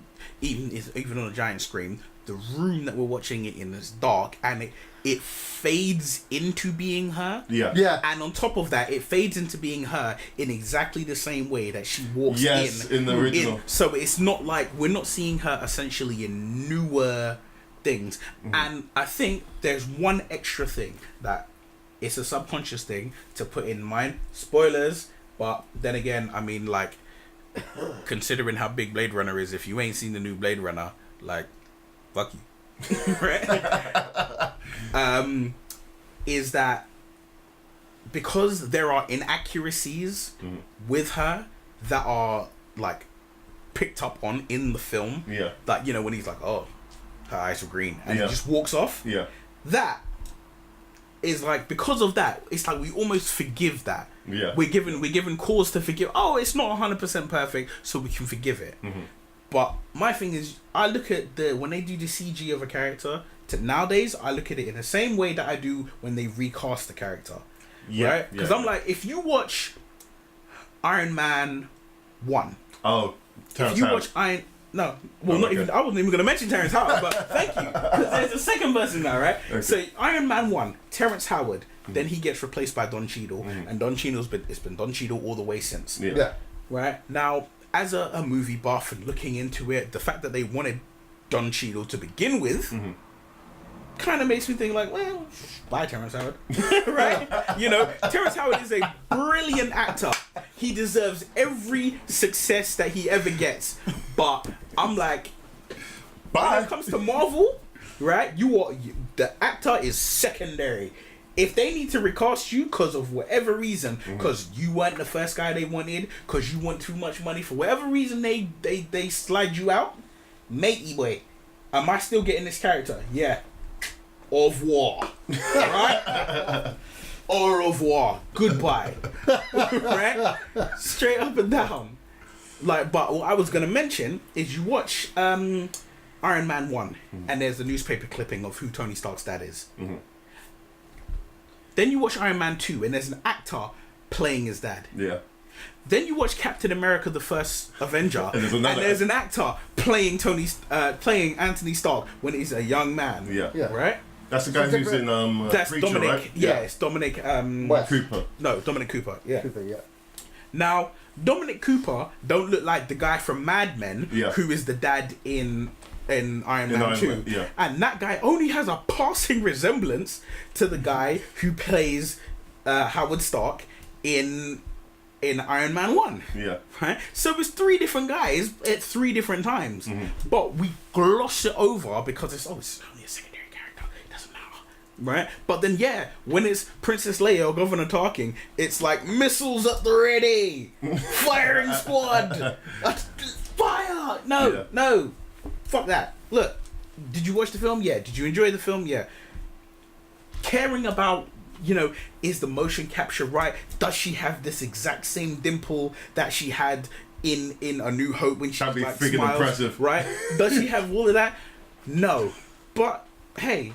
even on a giant screen, the room that we're watching it in is dark, and it fades into being her. Yeah. And on top of that, it fades into being her in exactly the same way that she walks in the original. So it's not like we're not seeing her essentially in newer things. And I think there's one extra thing that it's a subconscious thing to put in mind. Spoilers, but then again, I mean, like, considering how big Blade Runner is, if you ain't seen the new Blade Runner, like, fuck you. Right? Is that because there are inaccuracies with her that are like picked up on in the film, like, when he's like, oh, her eyes are green, and he just walks off, that is like, because of that, it's like we almost forgive that. Yeah. We're given cause to forgive. Oh, it's not 100% perfect, so we can forgive it. But my thing is, I look at when they do the CG of a character to nowadays, I look at it in the same way that I do when they recast the character. Yeah. Right? Because I'm like, if you watch Iron Man 1. Oh, if you watch Iron... No, well, not even. I wasn't even going to mention Terrence Howard, but thank you, because there's a second person now, right? Okay. So Iron Man 1, Terrence Howard, then he gets replaced by Don Cheadle, and Don Cheadle's been Don Cheadle all the way since. Yeah. Right now, as a movie buff and looking into it, the fact that they wanted Don Cheadle to begin with kind of makes me think like, well, bye Terrence Howard, right? You know, Terrence Howard is a brilliant actor. He deserves every success that he ever gets, but I'm like, when it comes to Marvel, right? The actor is secondary. If they need to recast you because of whatever reason, because you weren't the first guy they wanted, because you want too much money, for whatever reason they slide you out, matey boy, am I still getting this character? Yeah. Au revoir. Right? Au revoir. Goodbye. Right? Straight up and down. Like, but what I was gonna mention is you watch Iron Man 1 and there's a newspaper clipping of who Tony Stark's dad is. Then you watch Iron Man 2 and there's an actor playing his dad. Yeah. Then you watch Captain America: The First Avenger, and there's an actor playing playing Anthony Stark when he's a young man. Yeah. Right. That's the guy who's in that's Preacher, Dominic. right? Yeah, it's Dominic Cooper. No, Dominic Cooper. Yeah. Cooper, yeah. Now, Dominic Cooper don't look like the guy from Mad Men, who is the dad in Iron Man 2. Yeah. And that guy only has a passing resemblance to the guy who plays Howard Stark in Iron Man 1. Yeah. Right? So it's three different guys at three different times. But we gloss it over because it's only a secondary character. It doesn't matter. Right? But then, when it's Princess Leia or Governor talking, it's like missiles at the ready. Firing squad. Fire. No. Fuck that. Look, did you watch the film? Yeah. Did you enjoy the film? Yeah. Caring about, is the motion capture right? Does she have this exact same dimple that she had in A New Hope when she like smiles? Impressive. Right? Does she have all of that? No. But hey,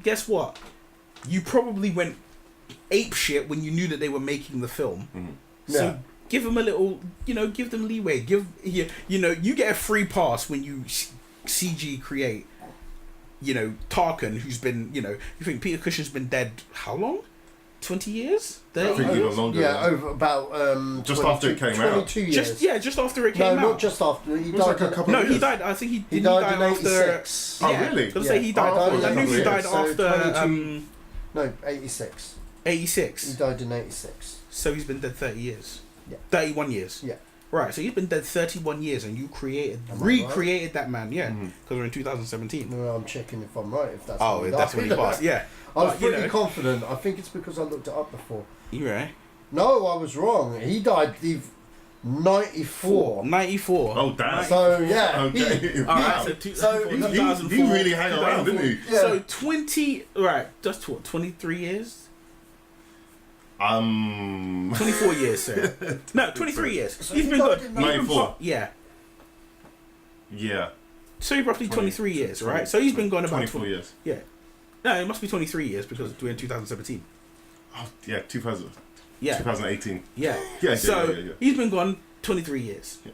guess what? You probably went ape shit when you knew that they were making the film. So give them a little, give them leeway. You get a free pass when you CG create. Tarkin, who's been, you think Peter Cushing's been dead how long? 20 years? 30 I think even longer. Yeah, over about just after it came out. 22 years. Just after it came out. No, not just after. He died. He died. I think he died in after. 86. Oh, really? I was say he died. I knew he died after. No, 86. 86. He died in 86. So he's been dead 30 years. Yeah. 31 years. Yeah. Right, so he's been dead 31 years, and you recreated that man, because we're in 2017. No, I'm checking if I'm right. If that's that's when he passed. Yeah, I was pretty confident. I think it's because I looked it up before. You right? No, I was wrong. He died 94. 94. Oh, damn. So yeah. Okay. All right. So 2004. He really hang around, didn't he? Yeah. So 20. Right. Just what? 23 years. 24 years, sir. No, 23 years. So he's been good. 94. Yeah. Yeah. So roughly 23 years, right? So he's been gone about 24 years. Yeah. No, it must be 23 years because we're in 2017. Oh, yeah, 2000. Yeah. 2018. Yeah. Yeah. So yeah. he's been gone 23 years. Yeah.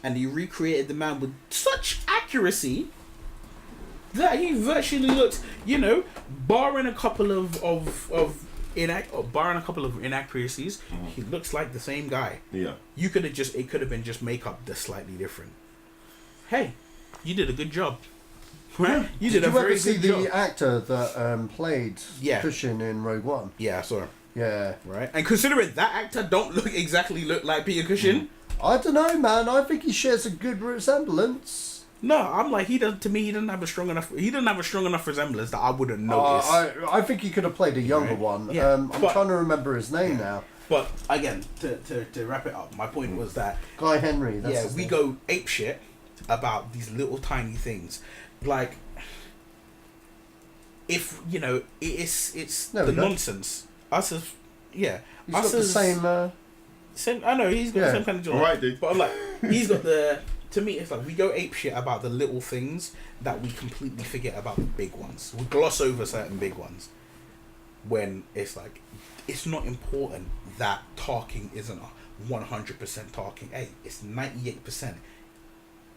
And he recreated the man with such accuracy that he virtually looks, barring a couple of inaccuracies, he looks like the same guy. Yeah. It could have been just makeup that's slightly different. Hey, you did a good job. Right? You did a very good job. Did you ever see the actor that played Cushing in Rogue One? Yeah, I saw him. Yeah. Right. And considering that actor don't look like Peter Cushing. I don't know, man. I think he shares a good resemblance. No, I'm like he doesn't have a strong enough resemblance that I wouldn't notice. I think he could have played a younger one. Yeah. I'm trying to remember his name now. But again, to wrap it up, my point was that Guy Henry. That's his name. go apeshit about these little tiny things. Like if you know, it's There the we go. nonsense. Us as yeah, He's us got the as same. I know he's got the same kind of job. All right, dude. But I'm like, he's got the. To me, it's like we go ape shit about the little things that we completely forget about the big ones. We gloss over certain big ones when it's like, it's not important that talking isn't 100% talking. Hey, it's 98%.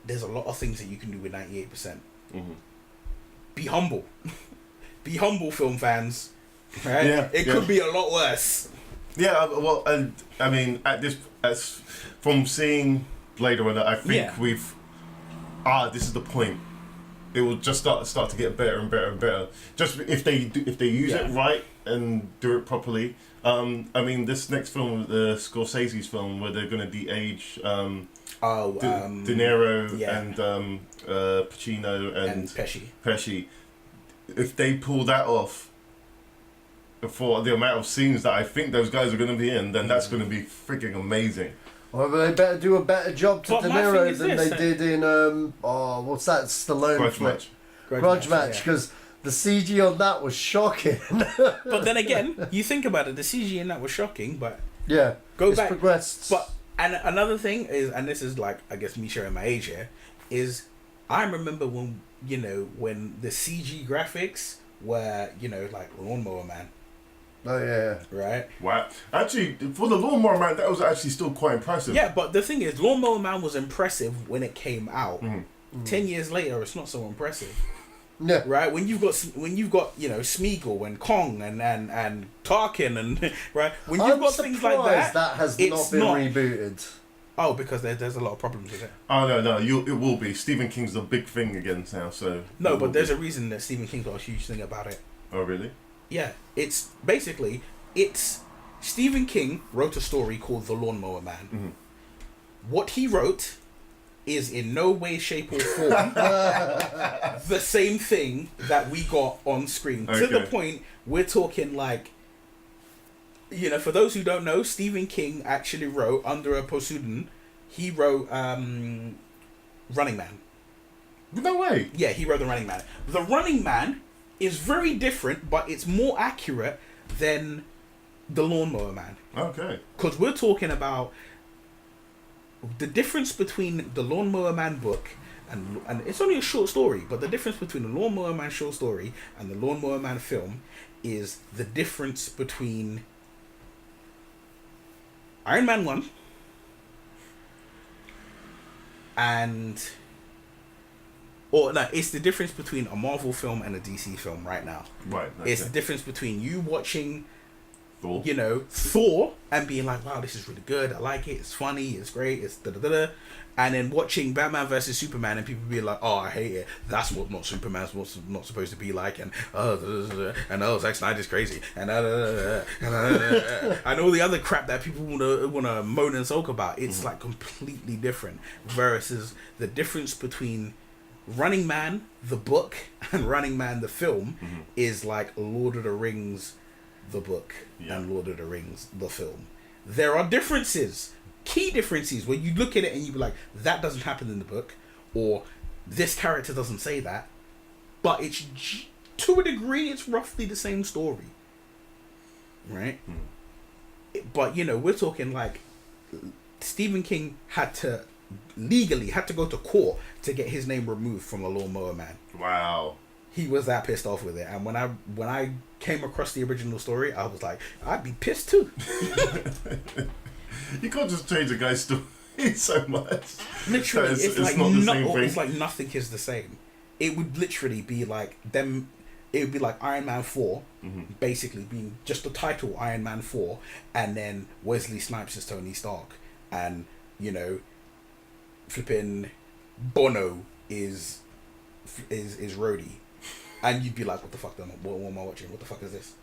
There's a lot of things that you can do with 98%. Mm-hmm. Be humble. Be humble, film fans. Right? Yeah, It yeah. could be a lot worse. Yeah, well, and I mean, as from seeing Blade Runner, I think we've this is the point. It will just start to get better and better and better. Just if they use it right and do it properly. I mean, this next film, the Scorsese's film, where they're going to de-age De Niro and Pacino and Pesci. If they pull that off for the amount of scenes that I think those guys are going to be in, then that's going to be freaking amazing. Well, they better do a better job to But De my Niro thing is than this, they did in what's that Stallone Grudge flick? Match. Grudge Match, because the CG on that was shocking. But then again, you think about it, the CG in that was shocking, but yeah, it's back. Progressed. But and another thing is, and this is like, I guess me showing my age here, is I remember when the CG graphics were like Lawnmower Man. Oh yeah. Right. Wow. Actually, for the Lawnmower Man, that was actually still quite impressive. Yeah, but the thing is, Lawnmower Man was impressive when it came out. Mm-hmm. 10 years later, it's not so impressive. Yeah. Right. When you've got Smeagol and Kong and Tarkin and right when you've got things like that has it's not been rebooted. Oh, because there's a lot of problems with it. Oh no, it will be. Stephen King's the big thing again now, so no, but there's a reason that Stephen King got a huge thing about it. Oh really? Yeah, it's Stephen King wrote a story called The Lawnmower Man. Mm-hmm. What he wrote is in no way, shape, or form the same thing that we got on screen. Okay. To the point we're talking like, for those who don't know, Stephen King actually wrote under a pseudonym. He wrote Running Man. No way. Yeah, he wrote The Running Man. The Running Man is very different, but it's more accurate than The Lawnmower Man. Okay. Because we're talking about the difference between the Lawnmower Man book and it's only a short story, but the difference between the Lawnmower Man short story and the Lawnmower Man film is the difference between Iron Man 1 it's the difference between a Marvel film and a DC film right now. Right. Okay. It's the difference between you watching Thor. Thor and being like, wow, this is really good. I like it. It's funny. It's great. It's da-da-da-da. And then watching Batman versus Superman and people being like, oh, I hate it. That's what not Superman's not supposed to be like. And Zack Snyder's crazy. And and all the other crap that people wanna moan and sulk about. It's like completely different. Versus the difference between Running Man, the book, and Running Man, the film, is like Lord of the Rings, the book, and Lord of the Rings, the film. There are differences, key differences, where you look at it and you be like, that doesn't happen in the book, or this character doesn't say that, but it's to a degree, it's roughly the same story, right? But we're talking like Stephen King had to go to court to get his name removed from The Lawnmower Man. Wow. He was that pissed off with it, and when I came across the original story, I was like, I'd be pissed too. You can't just change a guy's story so much. Literally, it's not the same thing. It's like nothing is the same. It would literally be like them. It would be like Iron Man 4, basically being just the title Iron Man 4, and then Wesley Snipes is Tony Stark, and flipping Bono is Rhodey. And you'd be like, what the fuck? What am I watching? What the fuck is this?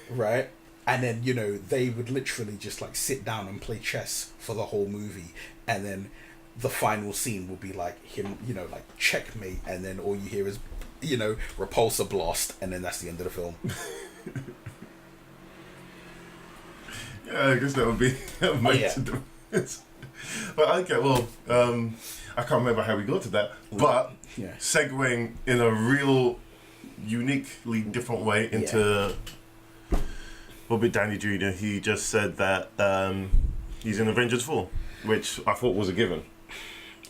Right? And then, they would literally just like sit down and play chess for the whole movie. And then the final scene would be like him, like checkmate. And then all you hear is, repulsor blast. And then that's the end of the film. Yeah, I guess that would be a major difference. But okay, well, I can't remember how we got to that. But segueing in a real uniquely different way into Robert Downey Jr. He just said that he's in Avengers 4, which I thought was a given.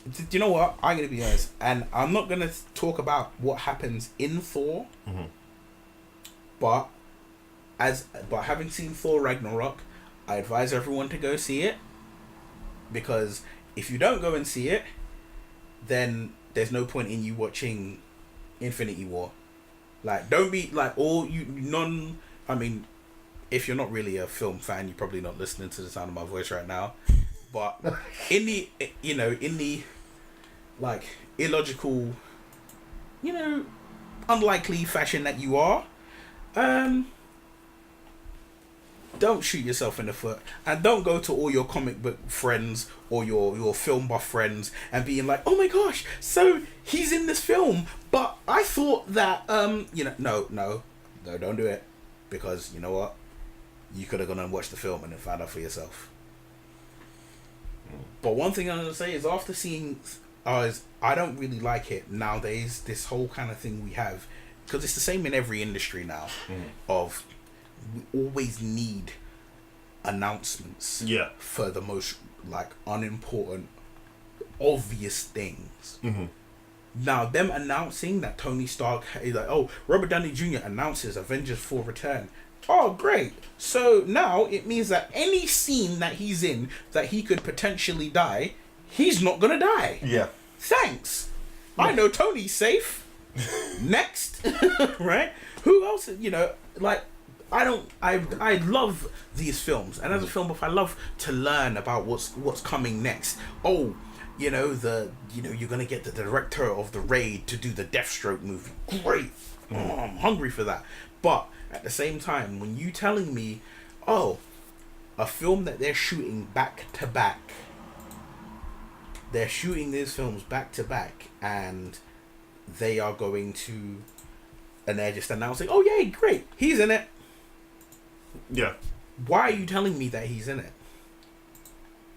Do you know what? I'm going to be honest, and I'm not going to talk about what happens in Thor, but having seen Thor Ragnarok, I advise everyone to go see it, because if you don't go and see it, then there's no point in you watching Infinity War. Like, don't be like I mean, if you're not really a film fan, you're probably not listening to the sound of my voice right now. But in the like illogical, unlikely fashion that you are, don't shoot yourself in the foot, and don't go to all your comic book friends or your film buff friends and being like, oh my gosh, so he's in this film, but I thought that no, don't do it, because you know what, you could have gone and watched the film and then found out for yourself. But one thing I'm gonna say is, after seeing I don't really like it nowadays, this whole kind of thing we have, because it's the same in every industry now, of we always need announcements for the most like unimportant, obvious things. Now them announcing that Tony Stark is like, oh, Robert Downey Jr. announces Avengers 4 return. Oh, great. So now it means that any scene that he's in that he could potentially die, he's not gonna die. Yeah. Thanks. I know Tony's safe. Next. Right? Who else, like, I love these films, and as a film buff, I love to learn about what's coming next. Oh, you're gonna get the director of The Raid to do the Deathstroke movie. Great. Oh, I'm hungry for that. But at the same time, when you telling me, oh, a film that they're shooting back to back, they're shooting these films back to back, and they are going to, and they're just announcing, oh yay, great, he's in it. Yeah. Why are you telling me that he's in it?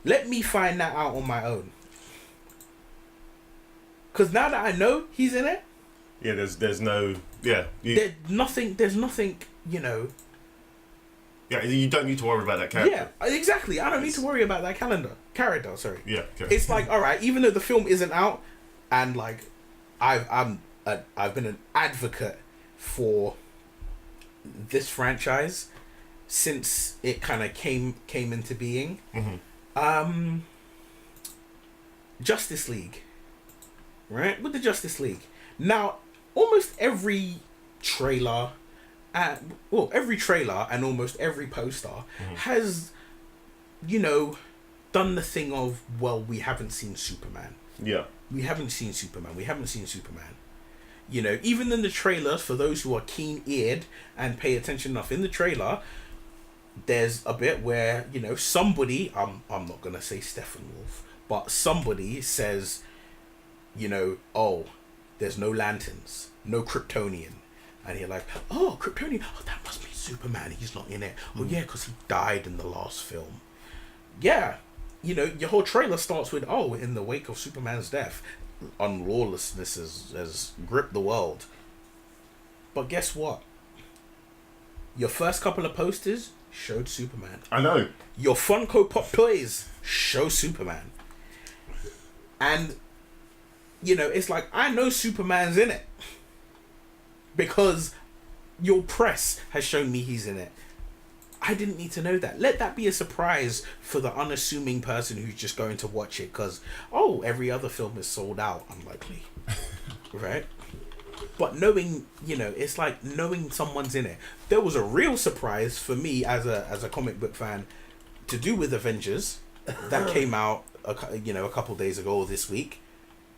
Let me find that out on my own. Because now that I know he's in it, yeah, there's no, yeah, there's nothing, Yeah, you don't need to worry about that character. Yeah, exactly. I don't need to worry about that character. Sorry. Yeah. Okay. It's like, all right, even though the film isn't out, and like, I've been an advocate for this franchise since it kind of came into being. Justice League, right? With the Justice League, now almost every trailer. Every trailer and almost every poster has, done the thing of, well, we haven't seen Superman. Yeah. We haven't seen Superman. Even in the trailers, for those who are keen-eared and pay attention enough, in the trailer, there's a bit where, somebody, I'm not going to say Steppenwolf, but somebody says, oh, there's no lanterns, no Kryptonian. And you're like, oh, Kryptonian, oh, that must be Superman, he's not in it. Oh, yeah, because he died in the last film. Yeah, your whole trailer starts with, oh, in the wake of Superman's death, unlawlessness has gripped the world. But guess what? Your first couple of posters showed Superman. I know. Your Funko Pop toys show Superman. And, it's like, I know Superman's in it, because your press has shown me he's in it. I didn't need to know that. Let that be a surprise for the unassuming person who's just going to watch it because, oh, every other film is sold out. Unlikely. Right? But knowing, it's like knowing someone's in it. There was a real surprise for me as a comic book fan to do with Avengers that came out, a couple days ago or this week.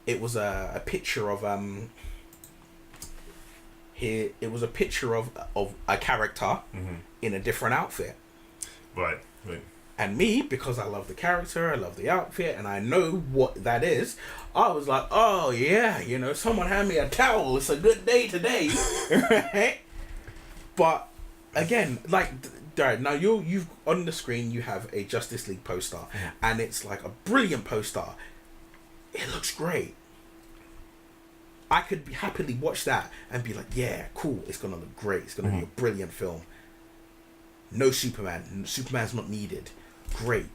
It was a picture of it was a picture of a character in a different outfit. Right. And me, because I love the character, I love the outfit, and I know what that is, I was like, oh yeah, someone hand me a towel, it's a good day today. Right? But again, like, now you've on the screen you have a Justice League poster, and it's like a brilliant poster. It looks great. I could happily watch that and be like, yeah, cool, it's gonna look great, it's gonna be a brilliant film. No Superman, Superman's not needed, great.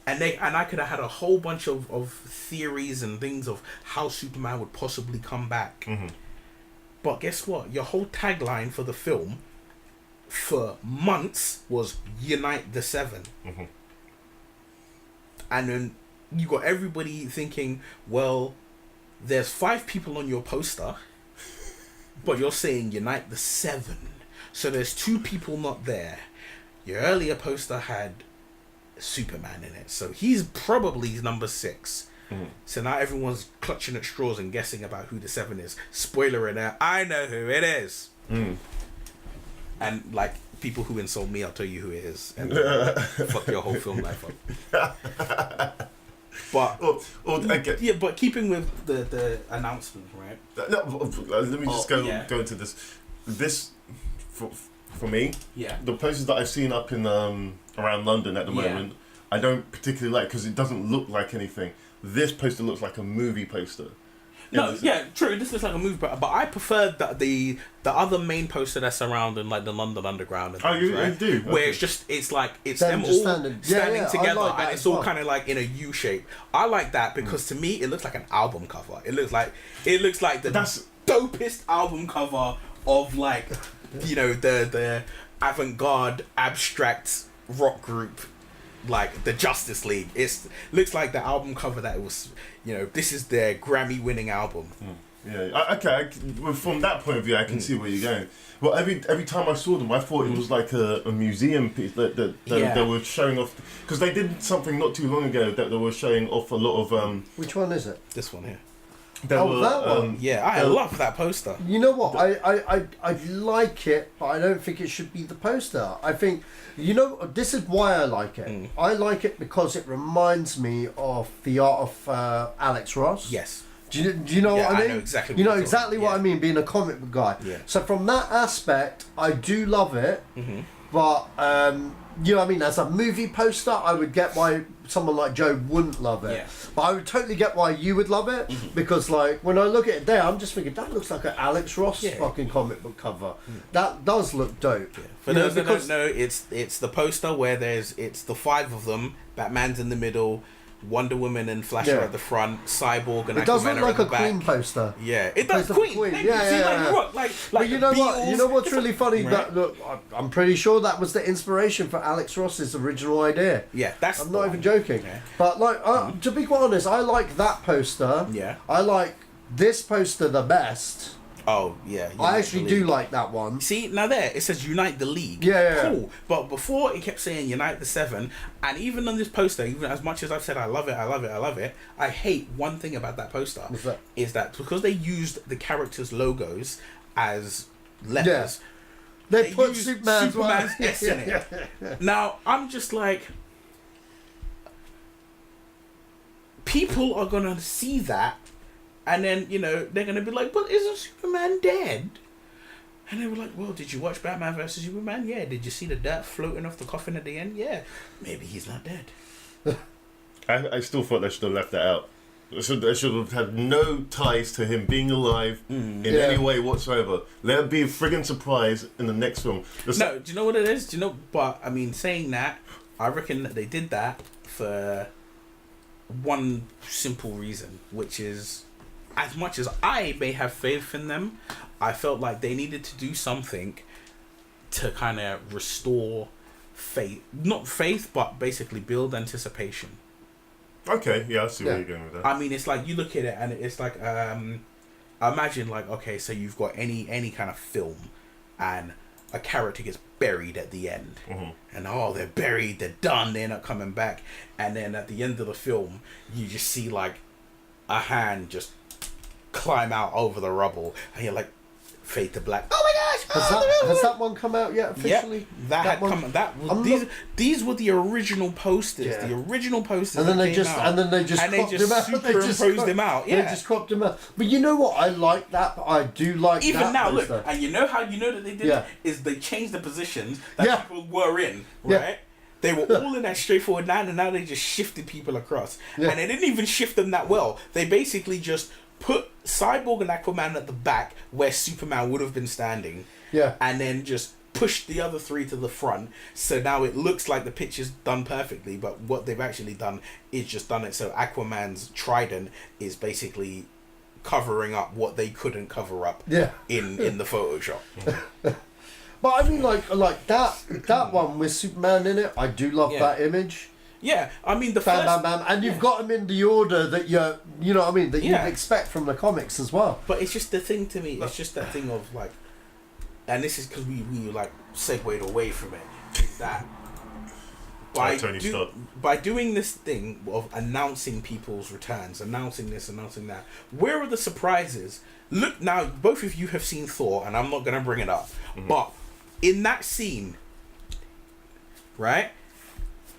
And I could have had a whole bunch of theories and things of how Superman would possibly come back. But guess what? Your whole tagline for the film for months was Unite the Seven. And then you got everybody thinking, well, there's 5 people on your poster, but you're saying Unite the Seven. So there's 2 people not there. Your earlier poster had Superman in it, so he's probably number 6. So now everyone's clutching at straws and guessing about who the 7 is. Spoiler alert, I know who it is. And like people who insult me, I'll tell you who it is, and fuck your whole film life up. But but keeping with the announcement, right? No, let me just go into this. This for me, the places that I've seen up in around London at the moment, I don't particularly like because it doesn't look like anything. This poster looks like a movie poster. No, true. This looks like a movie, but I prefer the other main poster that's surrounding like the London Underground. And things, you do? Okay. Where it's them all standing together, like and it's all kind of like in a U shape. I like that because to me it looks like an album cover. It looks like the dopest album cover of like the avant-garde abstract rock group. Like the Justice League, it looks like the album cover that it was. This is their Grammy-winning album. Okay. From that point of view, I can see where you're going. Well, every time I saw them, I thought it was like a museum piece that they were showing off because they did something not too long ago that they were showing off a lot of. Which one is it? This one here. That one. Yeah, I love that poster. You know what? I like it, but I don't think it should be the poster. I think, this is why I like it. I like it because it reminds me of the art of Alex Ross. Yes. Do you know what I mean? I know exactly what you know exactly what I mean, being a comic book guy. Yeah. So from that aspect, I do love it. But, as a movie poster, I would get why someone like Joe wouldn't love it. Yeah. But I would totally get why you would love it. Because, like, when I look at it there, I'm just thinking, that looks like an Alex Ross fucking comic book cover. That does look dope. Yeah. For those that don't know, it's the poster where it's the 5 of them. Batman's in the middle, Wonder Woman and Flash are at the front, Cyborg and Aquaman are at the back. It does look like a Queen poster. Yeah, it does. Queen. But you know what? You know what's really funny? Right? That look, I'm pretty sure that was the inspiration for Alex Ross's original idea. Yeah, I'm not even joking. Yeah. But like, to be quite honest, I like that poster. Yeah. I like this poster the best. Oh yeah, I actually do like that one. See, now there it says Unite the League. Yeah. Cool. But before it kept saying Unite the Seven, and even on this poster, even as much as I've said I love it, I hate one thing about that poster. What's that? Is that because they used the characters' logos as letters. Yeah. They put Superman's S in it. Now I'm just like, people are gonna see that. And then, they're going to be like, but isn't Superman dead? And they were like, well, did you watch Batman vs. Superman? Yeah. Did you see the dirt floating off the coffin at the end? Yeah. Maybe he's not dead. I still thought they should have left that out. They should have had no ties to him being alive in any way whatsoever. Let it be a friggin' surprise in the next film. Do you know what it is? But, I mean, saying that, I reckon that they did that for one simple reason, which is, as much as I may have faith in them, I felt like they needed to do something to kind of restore faith. Not faith, but basically build anticipation. Okay, yeah, I see where you're going with that. I mean, it's like, you look at it and it's like, imagine like, okay, so you've got any kind of film and a character gets buried at the end. And they're buried, they're done, they're not coming back. And then at the end of the film, you just see like a hand just climb out over the rubble, and you're like, fade to black. Oh my gosh! Has that one come out yet officially? Yeah, these were the original posters. Yeah. The original posters. And then they just superimposed him out. Yeah, they just cropped him out. But you know what? I like that. I do like even that now. poster. Look, and you know how you know that they did it is they changed the positions that people were in. Right. Yeah. They were all in that straightforward line, and now they just shifted people across. Yeah. And they didn't even shift them that well. They basically just put Cyborg and Aquaman at the back where Superman would have been standing. Yeah. And then just push the other three to the front, so now it looks like the picture's done perfectly, but what they've actually done is just done it so Aquaman's trident is basically covering up what they couldn't cover up in the Photoshop. But I mean, like that one with Superman in it, I do love that image. Yeah, I mean the bam, first... bam, bam, and you've got them in the order that you know what I mean, that you'd expect from the comics as well. But it's just the thing to me, it's just that thing of like, and this is because we like segued away from it, is that by doing this thing of announcing people's returns, announcing this, announcing that, where are the surprises? Look, now both of you have seen Thor, and I'm not going to bring it up, but in that scene, right?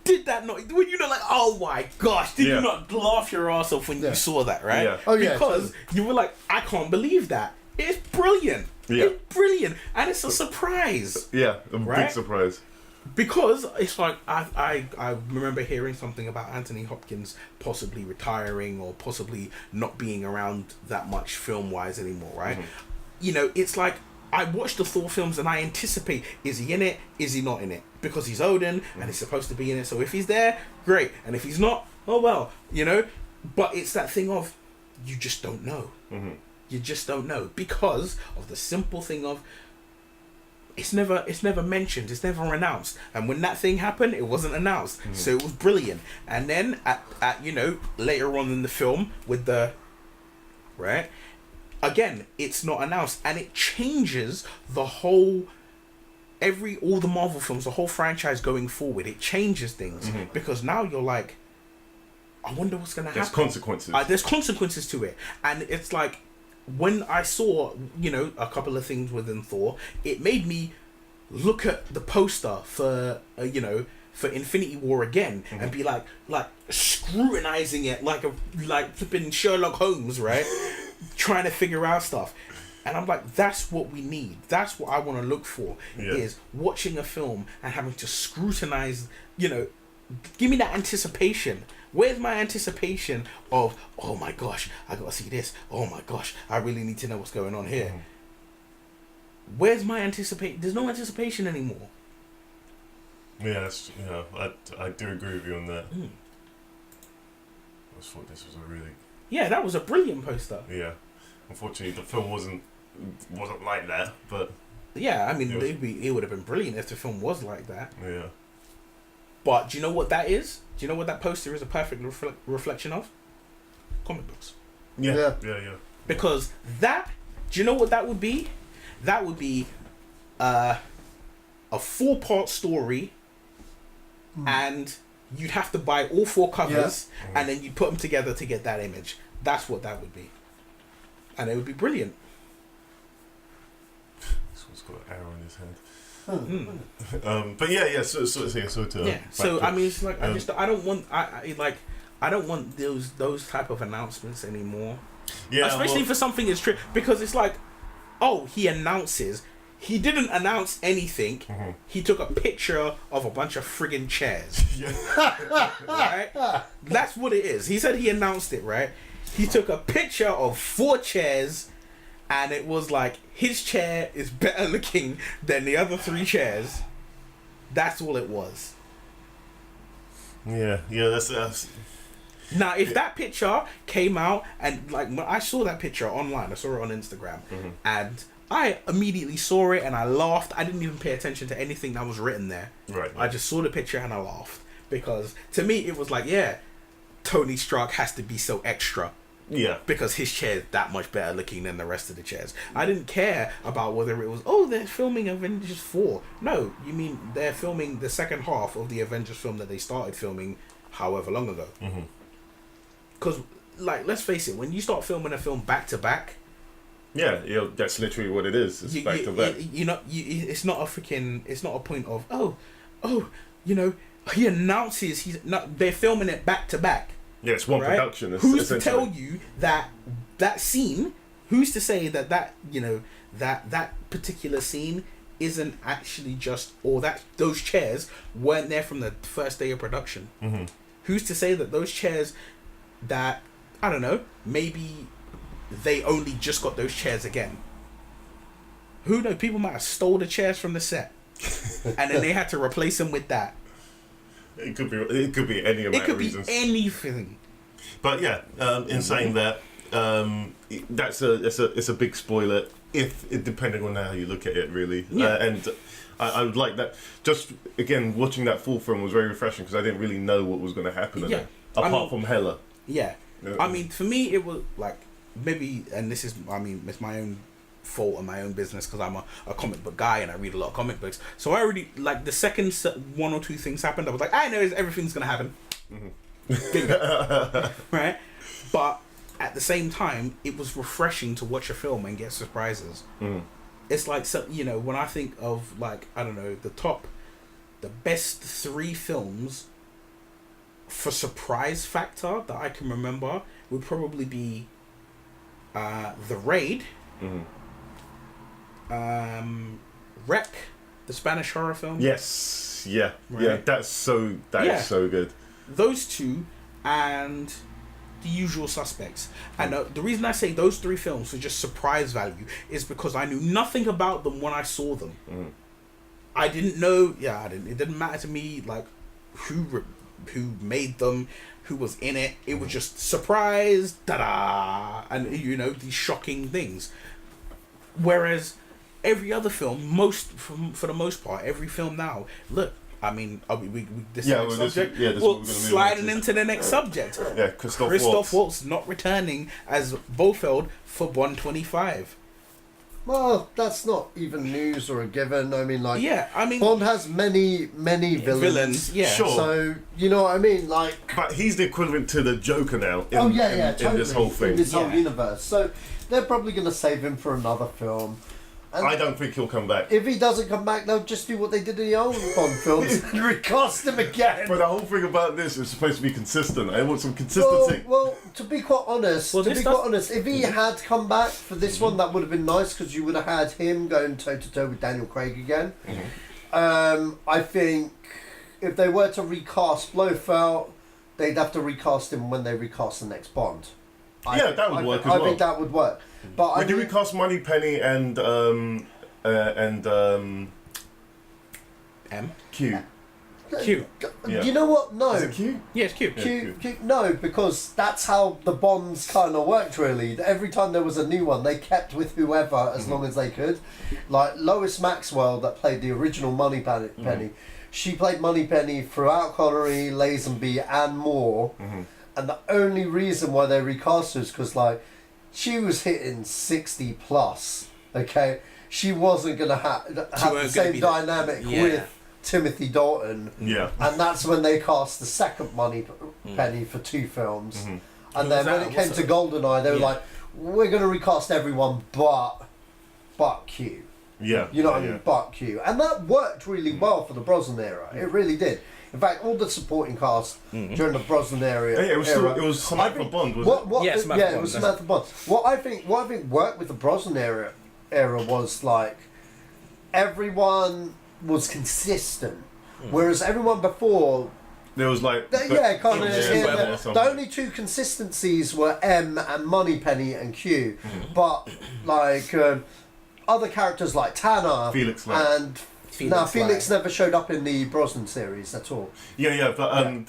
Did that not? Were you not like, oh my gosh? Did you not laugh your ass off when you saw that, right? Yeah. Oh yeah. Because you were like, I can't believe that. It's brilliant. Yeah. It's brilliant, and it's a surprise. Yeah, a right? big surprise. Because it's like I remember hearing something about Anthony Hopkins possibly retiring or possibly not being around that much film wise anymore, right? You know, it's like I watch the Thor films and I anticipate, is he in it? Is he not in it? Because he's Odin and he's supposed to be in it. So if he's there, great. And if he's not, oh well, you know. But it's that thing of you just don't know. You just don't know because of the simple thing of it's never mentioned, it's never announced. And when that thing happened, it wasn't announced. So it was brilliant. And then at you know, later on in the film with the right, again, it's not announced, and it changes the whole all the Marvel films, the whole franchise going forward. It changes things because now you're like, I wonder what's gonna happen. There's consequences. There's consequences to it, and it's like when I saw, you know, a couple of things within Thor, it made me look at the poster for you know, for Infinity War again and be like scrutinizing it like flipping Sherlock Holmes, right? Trying to figure out stuff. And I'm like, that's what we need. That's what I want to look for, is watching a film and having to scrutinize, you know, give me that anticipation. Where's my anticipation of, oh my gosh, I gotta see this. Oh my gosh, I really need to know what's going on here. Where's my anticipation? There's no anticipation anymore. Yeah, I do agree with you on that. I just thought this was a really... Yeah, that was a brilliant poster. Yeah. Unfortunately, the film wasn't like that, but... Yeah, I mean, it would have been brilliant if the film was like that. Yeah. But do you know what that is? Do you know what that poster is a perfect reflection of? Comic books. Yeah. Because that, do you know what that would be? That would be a 4-part story, and you'd have to buy all 4 covers, and then you put them together to get that image. That's what that would be. And it would be brilliant. This one's got an arrow in his head. But yeah. So I mean, it's like I don't want those type of announcements anymore. Yeah, especially for something as true, because it's like, oh, he announces. He didn't announce anything. He took a picture of a bunch of friggin' chairs. Right? That's what it is. He said he announced it, right? He took a picture of 4 chairs, and it was like, his chair is better looking than the other 3 chairs. That's all it was. Yeah, that's... Now, if that picture came out, and like when I saw that picture online, I saw it on Instagram, and I immediately saw it and I laughed. I didn't even pay attention to anything that was written there. Right. I just saw the picture and I laughed, because to me it was like, yeah, Tony Stark has to be so extra. Yeah. Because his chair is that much better looking than the rest of the chairs. I didn't care about whether it was, oh, they're filming Avengers 4. No, you mean they're filming the second half of the Avengers film that they started filming however long ago. Because, like, let's face it, when you start filming a film back to back... Yeah, that's literally what it is. It's back to back. It's not a point of, you know, he announces they're filming it back to back. Yeah, it's one production. Who's to tell you that scene? Who's to say that you know that particular scene isn't actually just, or that those chairs weren't there from the first day of production? Who's to say that those chairs that, I don't know, maybe they only just got those chairs again. Who knows? People might have stole the chairs from the set, and then they had to replace them with that. It could be any amount of reasons. It could be anything. But yeah, in saying that, it's a big spoiler. Depending on how you look at it, really. Yeah. And I would like that. Just again, watching that full film was very refreshing because I didn't really know what was going to happen. In it, apart from Hela. Yeah. I mean, for me, it was like maybe, and this is, I mean, it's my own fault and my own business because I'm a comic book guy and I read a lot of comic books. So I already, like, the second one or two things happened, I was like, I know everything's gonna happen. Right? But at the same time, it was refreshing to watch a film and get surprises. It's like, so, you know, when I think of, like, I don't know, the best 3 films for surprise factor that I can remember would probably be The Raid, Wreck, the Spanish horror film. Yes, yeah, right? yeah. That is so good. Those 2 and The Usual Suspects. And the reason I say those 3 films for just surprise value is because I knew nothing about them when I saw them. I didn't know. Yeah, it didn't matter to me like who made them, who was in it. It was just surprise, da-da, and you know, these shocking things. Whereas every other film, for the most part, every film now, look, I mean, sliding into the next subject. Yeah, Christoph Waltz not returning as Blofeld for Bond 25. Well, that's not even news or a given. I mean, like, yeah, I mean, Bond has many villains. Yeah, sure. So you know what I mean, like. But he's the equivalent to the Joker now. Totally. In this whole thing, in this whole universe. So they're probably going to save him for another film. And I don't think he'll come back. If he doesn't come back, they'll just do what they did in the old Bond films and recast him again. But the whole thing about this is supposed to be consistent. I want some consistency. Well, to be quite honest, if he had come back for this one, that would have been nice because you would have had him going toe to toe with Daniel Craig again. I think if they were to recast Blofeld, they'd have to recast him when they recast the next Bond. That would work as well. I think that would work. But would you recast Moneypenny and M? Q? Q. You know what? No. Is it Q? Yeah, it's Q. Q. No, because that's how the Bonds kind of worked, really. Every time there was a new one, they kept with whoever as long as they could. Like Lois Maxwell, that played the original Moneypenny, she played Moneypenny throughout Connery, Lazenby, and more. And the only reason why they recast her is because, like, she was hitting 60 plus. Okay, she wasn't gonna have the same dynamic with Timothy Dalton. Yeah, and that's when they cast the second Moneypenny for 2 films. And then when it came to GoldenEye, they were like, "We're gonna recast everyone but Q." Yeah, you know what I mean, but Q, and that worked really well for the Brosnan era. It really did. In fact, all the supporting cast during the Brosnan era. Yeah, it was Samantha Bond, wasn't it? It was Samantha Bond. What I think worked with the Brosnan era was like everyone was consistent, whereas everyone before. There was like the only 2 consistencies were M and Moneypenny and Q, but like other characters like Tanner, Felix and. Felix never showed up in the Brosnan series at all. Yeah, but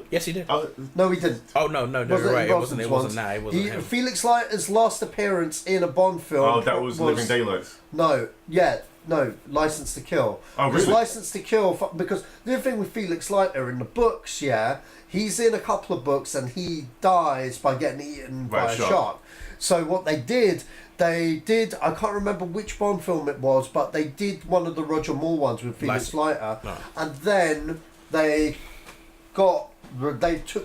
yes, he did. No, he didn't. Oh no, you're right. It wasn't him. Felix Leiter's last appearance in a Bond film. Oh, that was Living Daylights. No, License to Kill. Oh, really? License to Kill, because the other thing with Felix Leiter in the books, he's in a couple of books and he dies by getting eaten by a shark. So what they did, I can't remember which Bond film it was, but they did one of the Roger Moore ones with Felix Leiter, and then they took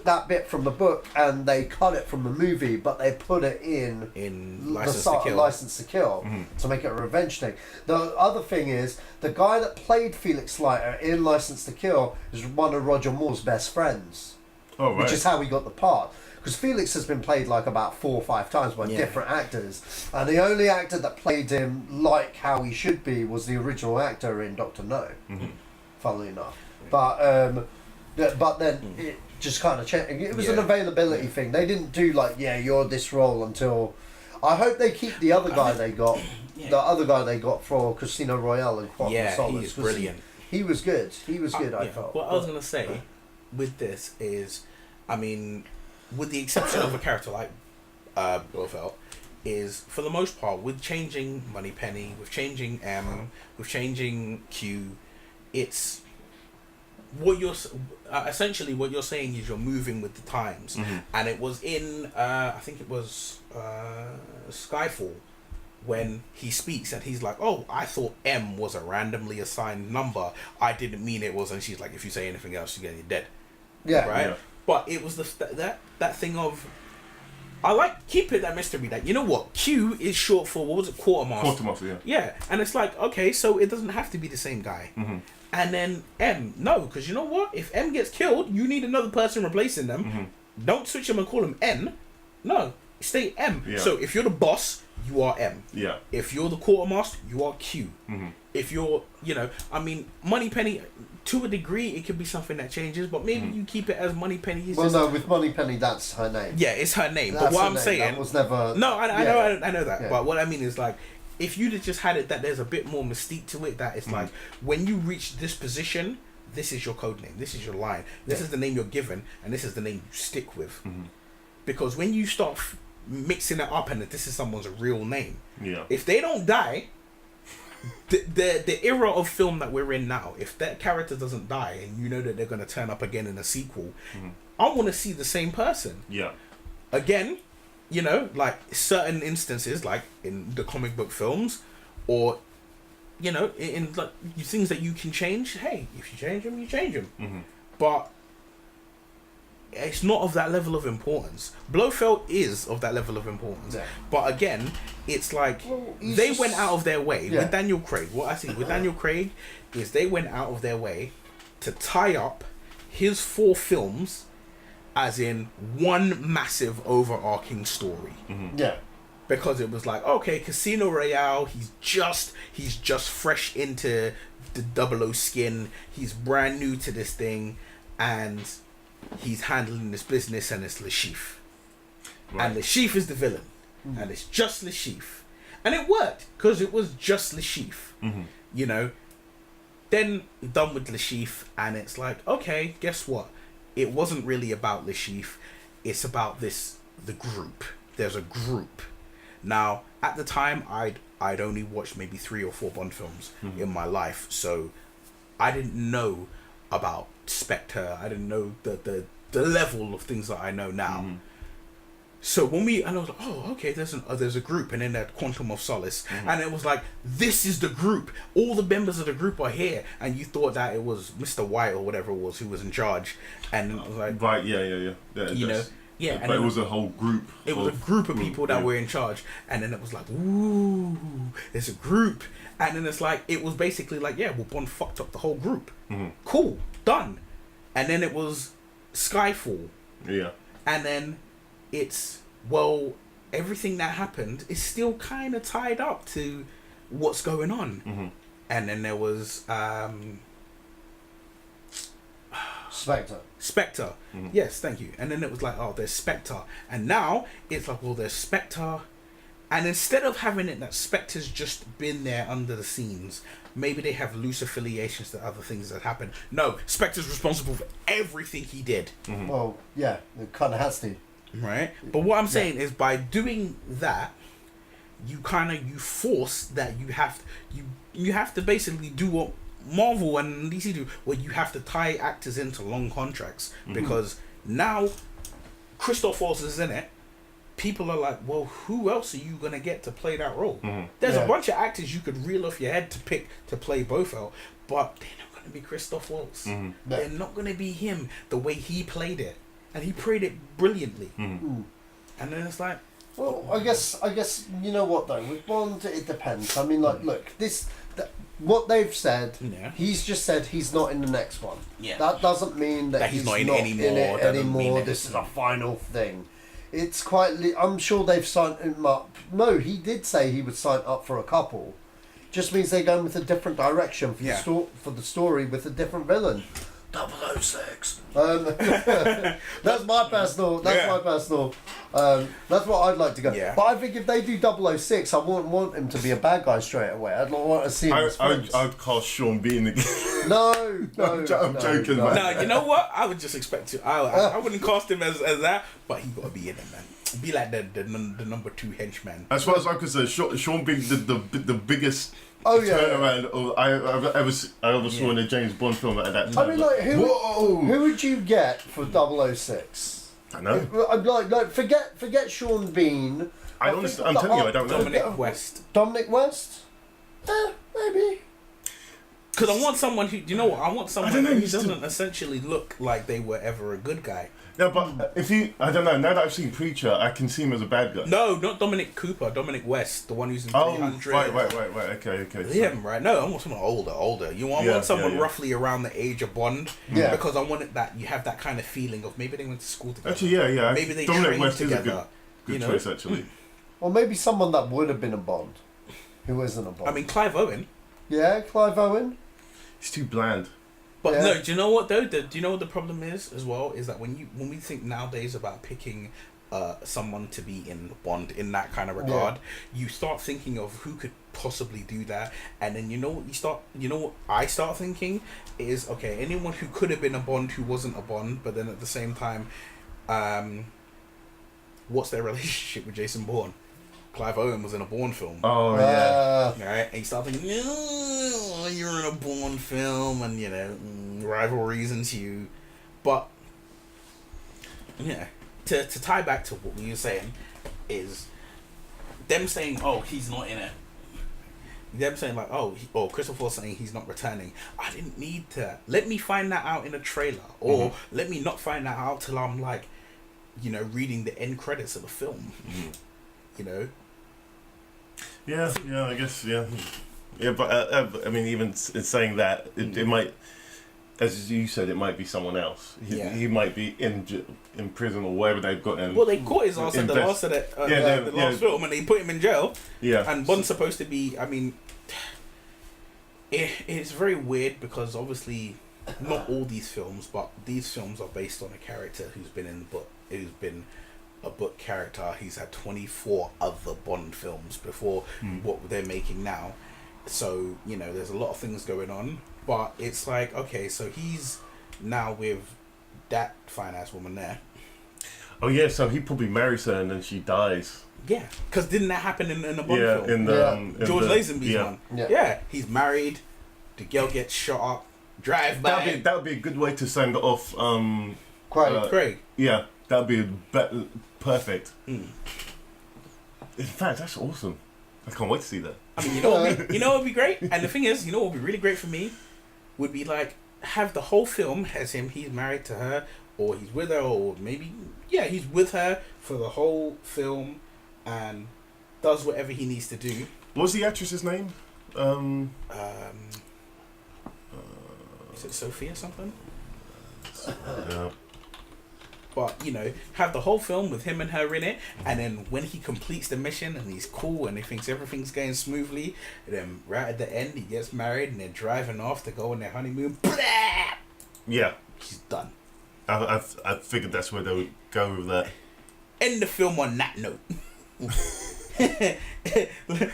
that bit from the book and they cut it from the movie, but they put it in License to Kill to make it a revenge thing. The other thing is, the guy that played Felix Leiter in License to Kill is one of Roger Moore's best friends, which is how he got the part. Because Felix has been played like about 4 or 5 times by different actors, and the only actor that played him like how he should be was the original actor in Dr. No, funnily enough. But then it just kind of changed. It was an availability thing. They didn't do like, you're this role until. I hope they keep the other guy they got. Yeah. The other guy they got for Casino Royale and Quantum of Solace. He's brilliant. He was good. He was good, I felt. What I was going to say with this is, I mean, with the exception of a character like Blofeld, is for the most part, with changing Moneypenny, with changing M, with changing Q, it's what you're essentially what you're saying is you're moving with the times. And it was in I think it was Skyfall when he speaks and he's like, oh, I thought M was a randomly assigned number, I didn't mean it was. And she's like, if you say anything else you're dead. Right. But it was that thing of, I like keeping that mystery that, you know what, Q is short for, what was it, Quartermaster, yeah. And it's like, okay, so it doesn't have to be the same guy. And then M, no, because you know what, if M gets killed, you need another person replacing them. Don't switch them and call him N. No, stay M. So if you're the boss, you are M. If you're the quartermaster, you are Q. If you're, you know, I mean, Moneypenny, to a degree, it could be something that changes, but maybe you keep it as Moneypenny. Well, no, with Moneypenny, that's her name. Yeah, it's her name. That's but what I'm saying, that was never. No, I know that. Yeah. But what I mean is, like, if you'd have just had it that there's a bit more mystique to it, that it's like when you reach this position, this is your code name, this is your line, this is the name you're given, and this is the name you stick with. Because when you start mixing it up and that this is someone's real name, if they don't die. The era of film that we're in now, if that character doesn't die and you know that they're going to turn up again in a sequel, I want to see the same person. Again, you know, like certain instances, like in the comic book films, or you know, in like things that you can change. Hey, if you change them, you change them. But it's not of that level of importance. Blofeld is of that level of importance. But again, it's like they went out of their way with Daniel Craig. What I see with Daniel Craig is they went out of their way to tie up his 4 films as in one massive overarching story. Because it was like, okay, Casino Royale, he's just fresh into the 00 skin. He's brand new to this thing, and he's handling this business, and it's Le Chiffre. And Le Chiffre is the villain. And it's just Le Chiffre. And it worked, because it was just Le Chiffre. You know? Then, done with Le Chiffre, and it's like, okay, guess what? It wasn't really about Le Chiffre. It's about the group. There's a group. Now, at the time, I'd only watched maybe 3 or 4 Bond films in my life, so I didn't know about Spectre. I didn't know the level of things that I know now. So when I was like, oh, okay, there's a group, and then that Quantum of Solace, and it was like, this is the group. All the members of the group are here, and you thought that it was Mr. White or whatever it was who was in charge, and it was like, you know. Yeah, but it was a whole group. It was a group of people that were in charge, and then it was like, ooh, there's a group, and then it's like, it was basically like, yeah, well, Bond fucked up the whole group. Cool, done. And then it was Skyfall. And then it's, well, everything that happened is still kind of tied up to what's going on. And then there was Spectre. Yes, thank you. And then it was like, oh, there's Spectre. And now it's like, well, there's Spectre. And instead of having it that Spectre's just been there under the scenes, maybe they have loose affiliations to other things that happen. No, Spectre's responsible for everything he did. Well, yeah, it kind of has to. Right? But what I'm saying is, by doing that, you force that you have to basically do what Marvel and DC do, where you have to tie actors into long contracts, because now Christoph Waltz is in it. People are like, well, who else are you gonna get to play that role? There's a bunch of actors you could reel off your head to pick to play Blofeld, but they're not gonna be Christoph Waltz. They're not gonna be him the way he played it, and he played it brilliantly. And then it's like, well, I guess you know what though, with Bond it depends. I mean, like, look, what they've said, he's just said he's not in the next one. That doesn't mean that he's not in it anymore. This is a final thing. It's quite. I'm sure they've signed him up. No, he did say he would sign up for a couple. Just means they're going with a different direction for the story with a different villain. 006. That's my personal. That's what I'd like to go. Yeah. But I think if they do 006, I wouldn't want him to be a bad guy straight away. I'd want to see him. I'd cast Sean Bean again. No, I'm joking, man. No, you know what? I would just expect to. I wouldn't cast him as that, but he got to be in it, man. Be like the number 2 henchman. As far as I'm concerned, Sean Bean did the biggest turnaround I ever saw in a James Bond film at that time. I mean, like, who would you get for 006? I know. I'm like forget Sean Bean. I'm telling you, I don't know. Dominic West. Dominic West? Maybe. Because I want someone who, you know what? I want someone who doesn't essentially look like they were ever a good guy. Yeah, but I don't know. Now that I've seen Preacher, I can see him as a bad guy. No, not Dominic Cooper. Dominic West, the one who's in 300. Right. Okay. Him, right? No, I want someone older. I want someone roughly around the age of Bond. Yeah. Because I wanted that. You have that kind of feeling of maybe they went to school together. Actually, yeah. Maybe they Dominic trained West together. Is a good choice, actually. Or maybe someone that would have been a Bond, who isn't a Bond. I mean, Clive Owen. Yeah, Clive Owen. He's too bland. But no, do you know what though? Do you know what the problem is as well? Is that when we think nowadays about picking someone to be in Bond in that kind of regard, you start thinking of who could possibly do that, and then you know what I start thinking is, okay, anyone who could have been a Bond who wasn't a Bond, but then at the same time, what's their relationship with Jason Bourne? Clive Owen was in a Bourne film. Oh yeah. Right, and you start thinking, you're in a Bourne film, and rivalries ensue. But yeah, to tie back to what we were saying is them saying, oh, he's not in it. Them saying like, oh, Christopher saying he's not returning. I didn't need to. Let me find that out in a trailer, or let me not find that out till I'm like, reading the end credits of the film. Yeah, I guess, yeah, but I mean, even in saying that, it might, as you said, it might be someone else. He might be in prison or wherever they've got him. Well, they caught his ass at the last of the last film, and they put him in jail. Yeah, and Bond's supposed to be. I mean, it's very weird because obviously, not all these films, but these films are based on a character who's been in the book, who's been a book character. He's had 24 other Bond films before what they're making now, so there's a lot of things going on. But it's like, okay, so he's now with that fine ass woman there. Oh yeah, so he probably marries her and then she dies. Yeah, because didn't that happen in a Bond film? In the George Lazenby's one. Yeah, he's married. The girl gets shot up. Drive by. That would be a good way to send off. Craig. Yeah, that would be perfect. In fact, that's awesome. I can't wait to see that. I mean, you know what would be great? And the thing is, what would be really great for me would be like, have the whole film as he's married to her, or he's with her, or maybe, he's with her for the whole film and does whatever he needs to do. What was the actress's name? Is it Sophia something? Yeah. But, have the whole film with him and her in it, and then when he completes the mission and he's cool and he thinks everything's going smoothly, and then right at the end he gets married and they're driving off to go on their honeymoon. Yeah. He's done. I figured that's where they would go with that. End the film on that note.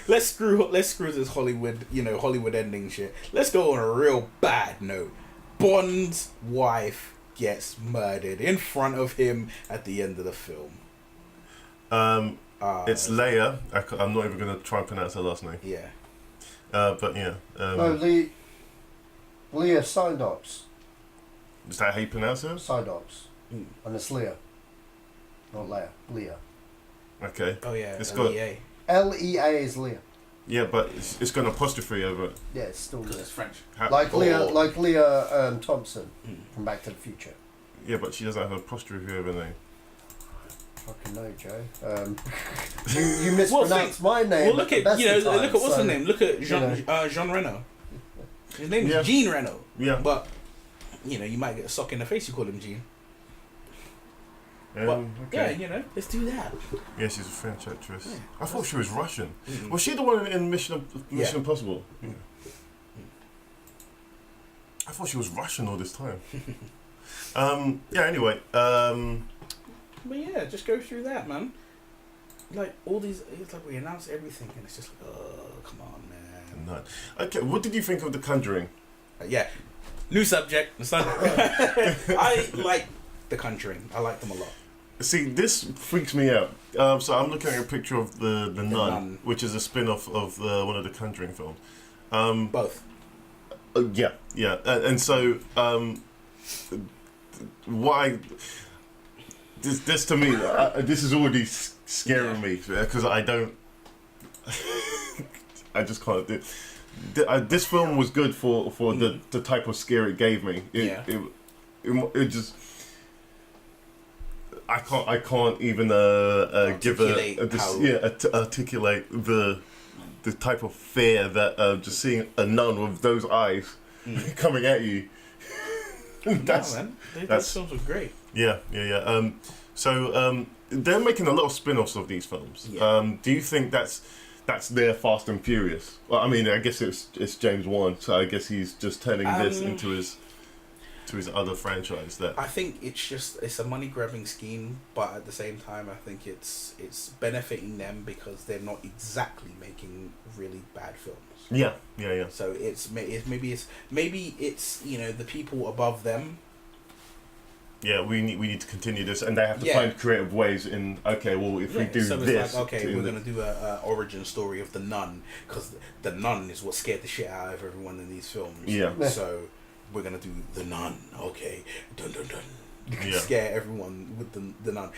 let's screw this Hollywood ending shit. Let's go on a real bad note. Bond's wife gets murdered in front of him at the end of the film. It's Leia. I'm not even going to try and pronounce her last name. Yeah. But yeah. Leia Sydox. Is that how you pronounce her? Sydox. And it's Leia. Not Leia. Leia. Okay. Oh yeah. It's L-E-A. L-E-A is Leia. Yeah, but it's got an apostrophe over it. Yeah, it's still Leia. It's French. Leia Thompson from Back to the Future. Yeah, but she doesn't have an apostrophe over her name. Fucking no, Joe. You mispronounced my name. Well, look at what's her name. Look at Jean Reno. His name is Jean Reno. Yeah. But you might get a sock in the face. You call him Jean. But okay. let's do that. Yeah, she's a French actress. Yeah, I thought she was Russian. Was she the one in Mission Impossible? Yeah. I thought she was Russian all this time. Anyway. But yeah, just go through that, man. Like, all these... It's like we announce everything, and it's just like, oh, come on, man. No. Okay, what did you think of The Conjuring? Yeah. New subject. I like The Conjuring. I like them a lot. See, this freaks me out. So I'm looking at a picture of the Nun, which is a spin-off of one of the Conjuring films. Both. Yeah. And so, why... This to me, this is already scaring me, because I don't... I just can't do it. This film was good for the type of scare it gave me. It just... I can't even articulate the type of fear that just seeing a nun with those eyes coming at you. Those films were great. Yeah. So they're making a lot of spin-offs of these films. Yeah. Do you think that's their Fast and Furious? Well, I mean, I guess it's James Wan, so I guess he's just turning this into his other franchise. That I think it's a money grabbing scheme, but at the same time, I think it's benefiting them because they're not exactly making really bad films. Yeah. So maybe it's the people above them. Yeah, we need to continue this, and they have to find creative ways in. Okay, well, if we do so it's this, like, okay, we're gonna do a origin story of the nun, because the nun is what scared the shit out of everyone in these films. Yeah. So we're gonna do the nun. Okay, dun dun dun. Yeah. Scare everyone with the nun.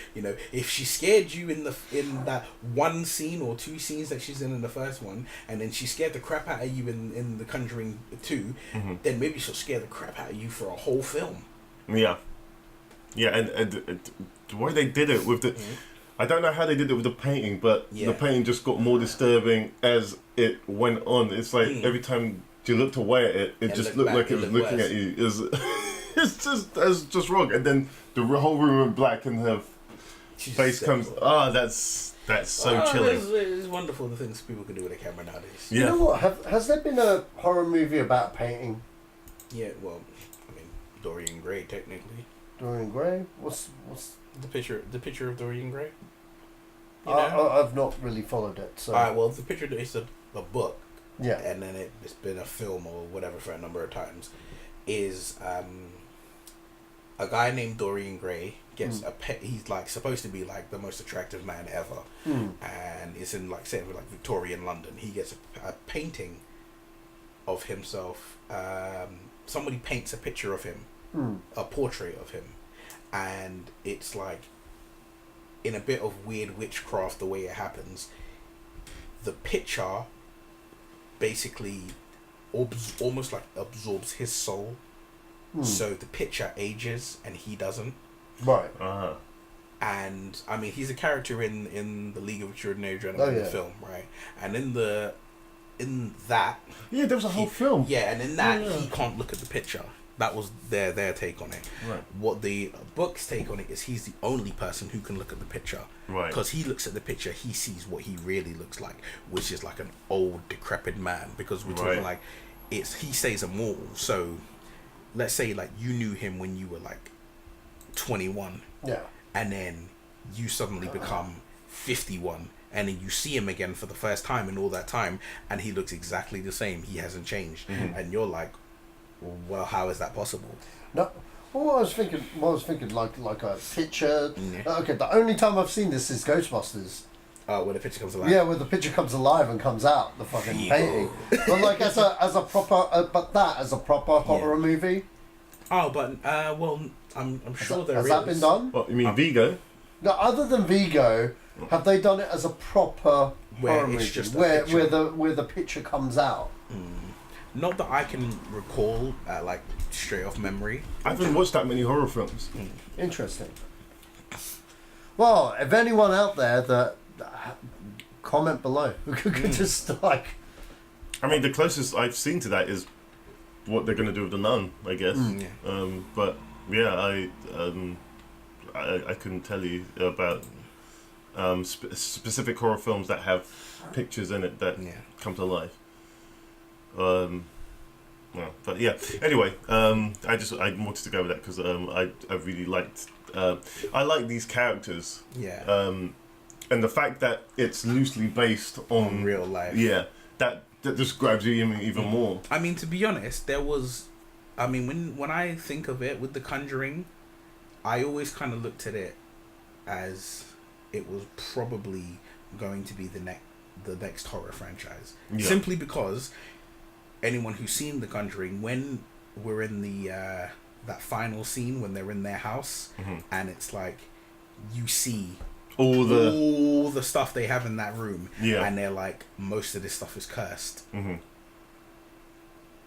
If she scared you in that one scene or two scenes that she's in the first one, and then she scared the crap out of you in The Conjuring 2, then maybe she'll scare the crap out of you for a whole film. Yeah. Yeah, and the way they did it with the... I don't know how they did it with the painting, but the painting just got more disturbing as it went on. It's like every time you looked away at it, it just looked like it was looking at you. It's just wrong. And then the whole room went black and her face comes... that's so chilling. It's wonderful the things people can do with a camera nowadays. Yeah. You know what? Has there been a horror movie about painting? Yeah, well, I mean, Dorian Gray, technically. Dorian Gray? What's the picture of Dorian Gray? I've not really followed it. So. Alright, well, the picture is a book. Yeah. And then it's been a film or whatever for a number of times. Is a guy named Dorian Gray gets a pet. He's like supposed to be like the most attractive man ever, and it's in set in like Victorian London. He gets a painting of himself. Somebody paints a picture of him. A portrait of him, and it's like in a bit of weird witchcraft the way it happens. The picture basically almost like absorbs his soul, so the picture ages and he doesn't. Right. And I mean, he's a character in the League of Extraordinary Gentlemen film, right? And in that, there was a whole film. Yeah, and in that he can't look at the picture. That was their take on it. Right. What the book's take on it is he's the only person who can look at the picture. Right. Because he looks at the picture, he sees what he really looks like, which is like an old, decrepit man. Because we're talking like, he stays immortal. So, let's say like you knew him when you were like 21. Yeah. And then you suddenly become 51. And then you see him again for the first time in all that time, and he looks exactly the same. He hasn't changed. And you're like, well, how is that possible? No, well, I was thinking like a picture. Okay, the only time I've seen this is Ghostbusters. Where the picture comes alive. Yeah, where the picture comes alive and comes out the fucking painting. But like as a proper horror movie. Oh, but well, I'm sure there is. Has that been done? What you mean, Vigo? No, other than Vigo, have they done it as a proper horror movie just where the picture comes out? Not that I can recall, like straight off memory. I haven't watched that many horror films. Interesting. Well, if anyone out there that comment below, just like. I mean, the closest I've seen to that is what they're going to do with the Nun, I guess. But yeah, I couldn't tell you about specific horror films that have pictures in it that come to life. No, but yeah. Anyway, I wanted to go with that because I really liked. I like these characters. Yeah. And the fact that it's loosely based on real life. Yeah. That just grabs you even more. I mean, to be honest, when I think of it with The Conjuring, I always kind of looked at it as it was probably going to be the next horror franchise. Yeah. Simply because anyone who's seen The Conjuring, when we're in the that final scene when they're in their house, and it's like you see all the stuff they have in that room, and they're like, most of this stuff is cursed.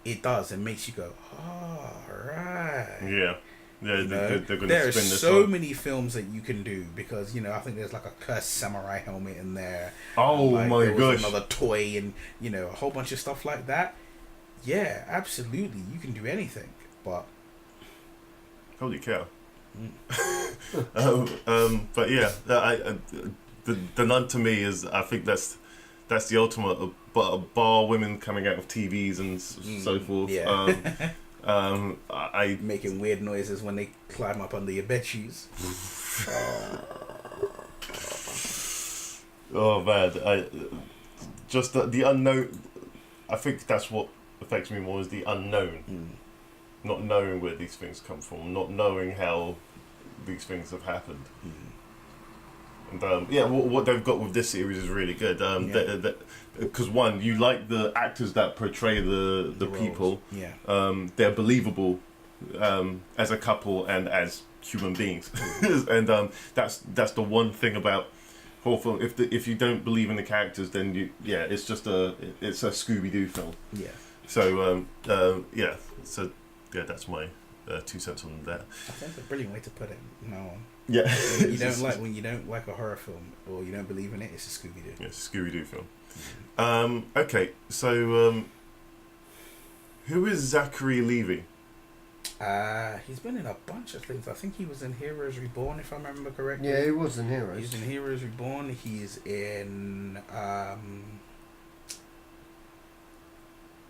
It makes you go, oh, right. Yeah. They're going to spin there's this so on. many films that you can do because I think there's like a cursed samurai helmet in there. Oh my gosh! Another toy and a whole bunch of stuff like that. Yeah, absolutely, you can do anything. But holy cow! But yeah, the Nun to me is, I think that's the ultimate. Bar women coming out of TVs and so forth. Yeah. I making weird noises when they climb up under your bed shoes. Oh man, just the unknown. I think that's what affects me more, is the unknown. Not knowing where these things come from, not knowing how these things have happened. And what they've got with this series is really good. Because one, you like the actors that portray the people. Yeah. They're believable as a couple and as human beings. And that's the one thing about horror film. If you don't believe in the characters, then it's just a Scooby-Doo film. Yeah. So that's my 2 cents on that. I think it's a brilliant way to put it. No. Yeah. When you don't like a horror film or you don't believe in it, it's a Scooby-Doo. Yeah, it's a Scooby-Doo film. Okay, so who is Zachary Levy? He's been in a bunch of things. I think he was in Heroes Reborn, if I remember correctly. Yeah, he was in Heroes. He's in Heroes Reborn. He's in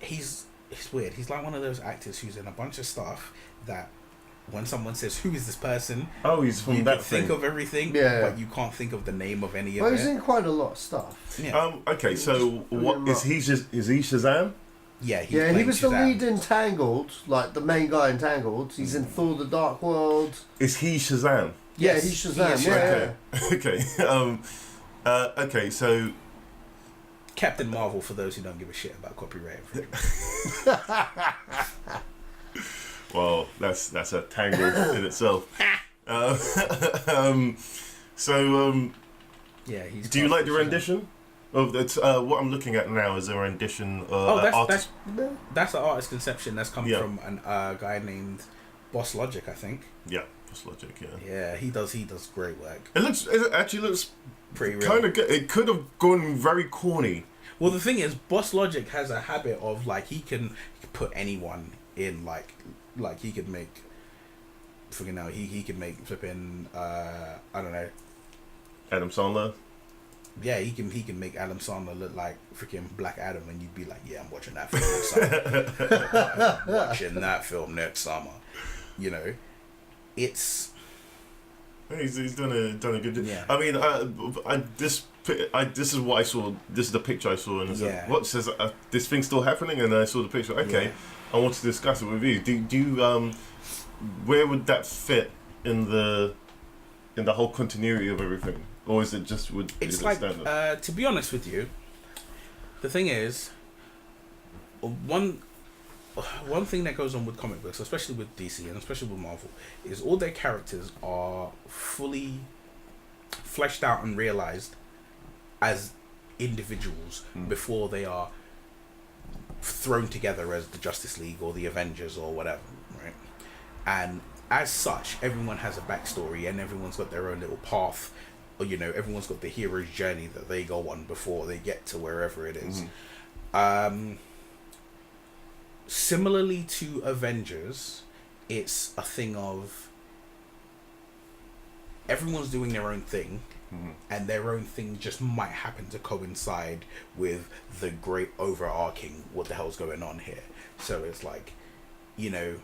he's weird. He's like one of those actors who's in a bunch of stuff that when someone says, who is this person? Oh, he's from that thing. Think of everything, but you can't think of the name of any of it. Well, he's in quite a lot of stuff. Yeah. Okay, so what is he? Is he Shazam? Yeah, he was the lead in Tangled, like the main guy in Tangled. He's in Thor: The Dark World. Is he Shazam? Yeah, he's Shazam. Okay, so Captain Marvel, for those who don't give a shit about copyright infringement. Well, that's a tangle in itself. Yeah, he's. Do you like the rendition? Of what I'm looking at now is a rendition. That's an artist conception that's come from a guy named Boss Logic, I think. Yeah, Boss Logic. Yeah. Yeah, he does great work. It actually looks pretty real. Kind of good. It could have gone very corny. Well, the thing is, Boss Logic has a habit of like he can put anyone in like he could make. Freaking hell, he could make flipping I don't know. Adam Sandler. Yeah, he can make Adam Sandler look like freaking Black Adam, and you'd be like, yeah, I'm watching that film next summer. I'm watching that film next summer. You know, it's. He's done a good job. Yeah. I mean, this is what I saw. This is the picture I saw, and I said, "What says this thing's still happening?" And I saw the picture. Okay, I want to discuss it with you. Do you where would that fit in the whole continuity of everything? Or is it just it's like standard? To be honest with you, the thing is, one thing that goes on with comic books, especially with DC and especially with Marvel, is all their characters are fully fleshed out and realized as individuals before they are thrown together as the Justice League or the Avengers or whatever, right? And as such, everyone has a backstory and everyone's got their own little path. Or, you know, everyone's got the hero's journey that they go on before they get to wherever it is. Similarly to Avengers, it's a thing of everyone's doing their own thing and their own thing just might happen to coincide with the great overarching what the hell's going on here. So it's like, you know,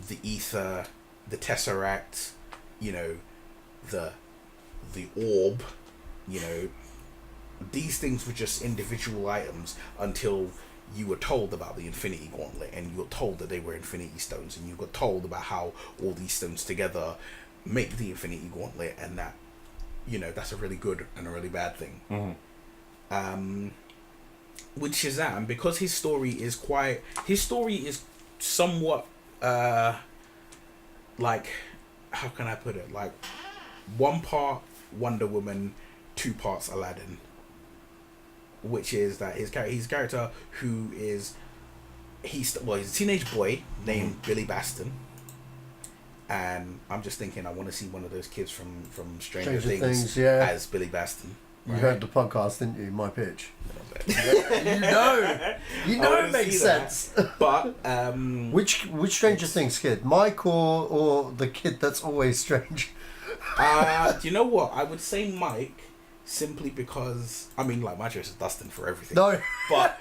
the ether, the tesseract, you know, the orb, you know, these things were just individual items until you were told about the Infinity Gauntlet, and you were told that they were Infinity Stones, and you got told about how all these stones together make the Infinity Gauntlet, and that, you know, that's a really good and a really bad thing. With Shazam, because his story is somewhat like, how can I put it, like 1 part Wonder Woman, 2 parts Aladdin, which is that his character who is he's a teenage boy named Billy Baston, and I'm just thinking I want to see one of those kids from Stranger Things as Billy Baston. You heard the podcast, didn't you? My pitch. You know it makes sense. But which Stranger Things kid, Mike or the kid that's always strange? Do you know what? I would say Mike, simply because I mean, like, my choice is Dustin for everything. No, but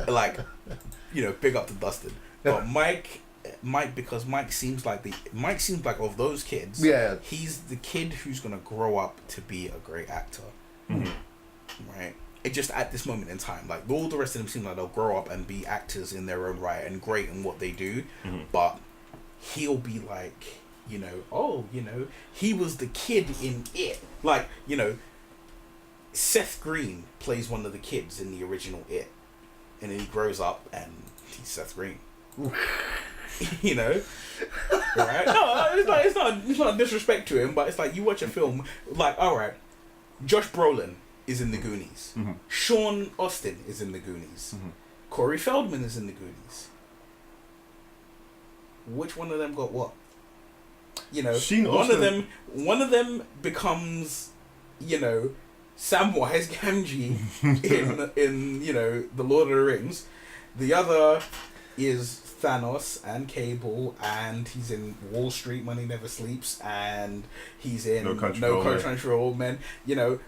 like, you know, big up to Dustin. But Mike, because Mike seems like of those kids. Yeah, he's the kid who's gonna grow up to be a great actor. Right. It just at this moment in time, like all the rest of them seem like they'll grow up and be actors in their own right and great in what they do. But he'll be like, you know, oh, you know, he was the kid in It. Like, you know, Seth Green plays one of the kids in the original It, and then he grows up and he's Seth Green. You know, right? No, it's not disrespect to him, but it's like you watch a film, like, all right, Josh Brolin is in the Goonies. Sean Austin is in the Goonies. Corey Feldman is in the Goonies. Which one of them got what? You know, one of them becomes, you know, Samwise Gamgee in you know, the Lord of the Rings. The other is Thanos and Cable, and he's in Wall Street, Money Never Sleeps, and he's in No Country for Old Men. You know,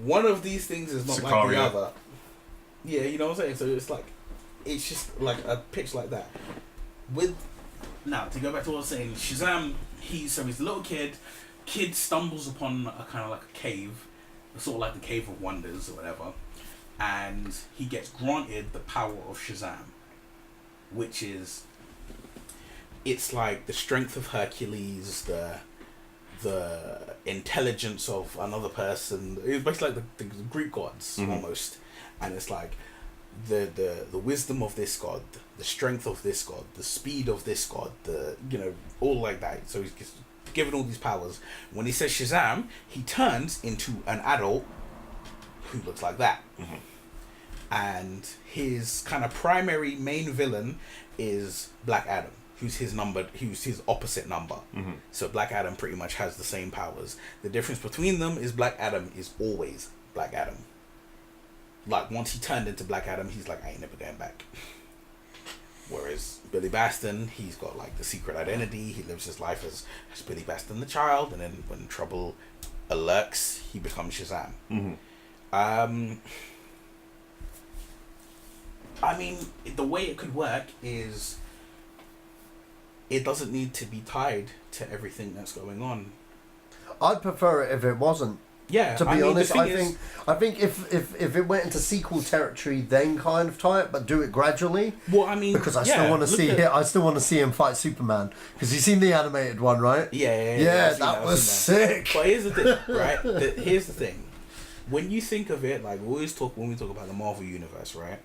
one of these things is not like the other. Yeah, you know what I'm saying? So it's like, it's just like a pitch like that. Now, to go back to what I was saying, Shazam, he's a little kid stumbles upon a kind of like a cave, sort of like the Cave of Wonders or whatever, and he gets granted the power of Shazam, which is, it's like the strength of Hercules, the intelligence of another person. It's basically like the Greek gods almost, and it's like the wisdom of this god, the strength of this god, the speed of this god, the, you know, all like that. So he's given all these powers. When he says Shazam, he turns into an adult who looks like that. And his kind of primary main villain is Black Adam, who's his opposite number. So Black Adam pretty much has the same powers. The difference between them is Black Adam is always Black Adam. Like, once he turned into Black Adam, he's like, I ain't never going back. Whereas Billy Baston, he's got like the secret identity. He lives his life as Billy Baston the child, and then when trouble lurks, he becomes Shazam. I mean, the way it could work is it doesn't need to be tied to everything that's going on. I'd prefer it if it wasn't. Yeah, to be honest, I think if it went into sequel territory, then kind of tie it, but do it gradually. Well, I mean, because I still want to see it. I still want to see him fight Superman, because you've seen the animated one, right? Yeah, that was sick. But here's the thing, right? Here's the thing. When you think of it, like when we talk about the Marvel universe, right?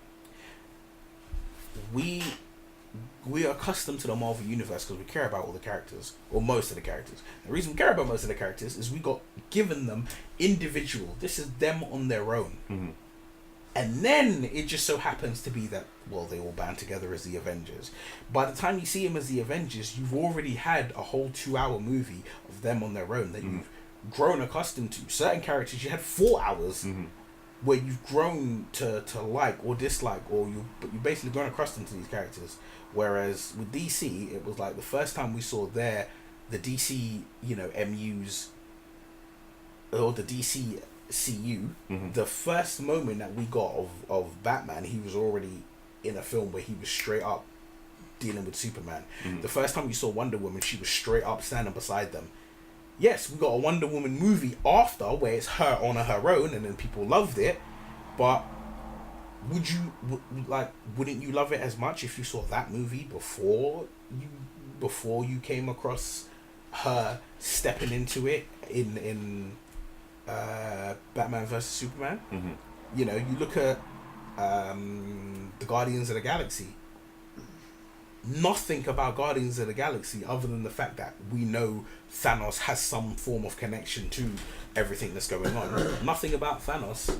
We are accustomed to the Marvel universe because we care about all the characters, or most of the characters. The reason we care about most of the characters is we got given them individual. This is them on their own. And then it just so happens to be that, well, they all band together as the Avengers. By the time you see them as the Avengers, you've already had a whole 2-hour movie of them on their own that you've grown accustomed to. Certain characters, you had 4 hours where you've grown to like or dislike, or you've basically grown accustomed to these characters. Whereas with DC, it was like the first time we saw the DC, you know, MU's or the DC CU, the first moment that we got of Batman, he was already in a film where he was straight up dealing with Superman. The first time you saw Wonder Woman, she was straight up standing beside them. Yes, we got a Wonder Woman movie after where it's her on her own, and then people loved it. But wouldn't you love it as much if you saw that movie before you came across her stepping into it in Batman vs Superman? You know, you look at the Guardians of the Galaxy. Nothing about Guardians of the Galaxy other than the fact that we know Thanos has some form of connection to everything that's going on. Nothing about Thanos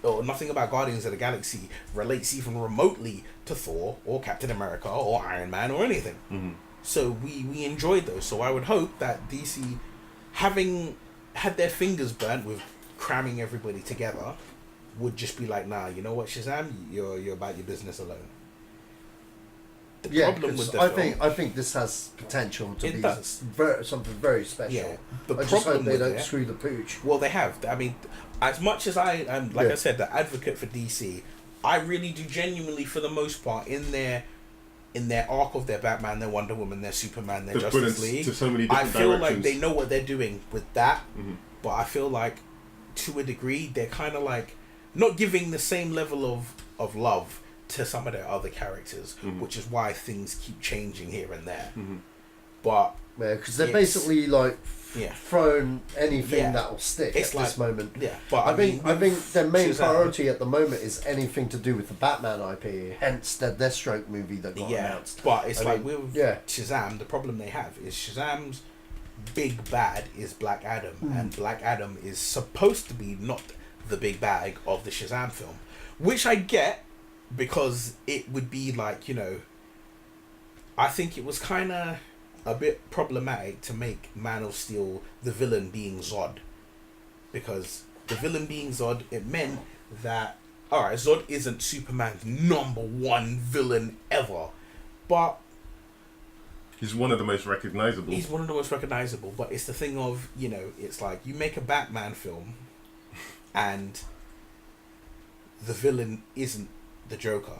or nothing about Guardians of the Galaxy relates even remotely to Thor or Captain America or Iron Man or anything. So we enjoyed those. So I would hope that DC, having had their fingers burnt with cramming everybody together, would just be like, nah, you know what, Shazam, you're about your business alone. The problem with the I think this has potential to be something very special. Yeah, I just hope they don't screw the pooch. Well, they have. I mean, as much as I am, like I said, the advocate for DC, I really do genuinely, for the most part, in their arc of their Batman, their Wonder Woman, their Superman, their Justice League, so many I feel directions. like they know what they're doing with that. But I feel like, to a degree, they're kind of like not giving the same level of love to some of their other characters, which is why things keep changing here and there. But because they're basically like thrown anything that will stick at this moment. But I think their main priority at the moment is anything to do with the Batman IP, hence the Deathstroke movie that got announced. But it's with Shazam, the problem they have is Shazam's big bad is Black Adam, and Black Adam is supposed to be not the big bag of the Shazam film, which I get, because it would be like, you know, I think it was kind of a bit problematic to make Man of Steel the villain being Zod, because the villain being Zod, it meant that, alright, Zod isn't Superman's #1 villain ever, but he's one of the most recognizable. He's one of the most recognizable, but it's the thing of, you know, it's like you make a Batman film and the villain isn't the Joker.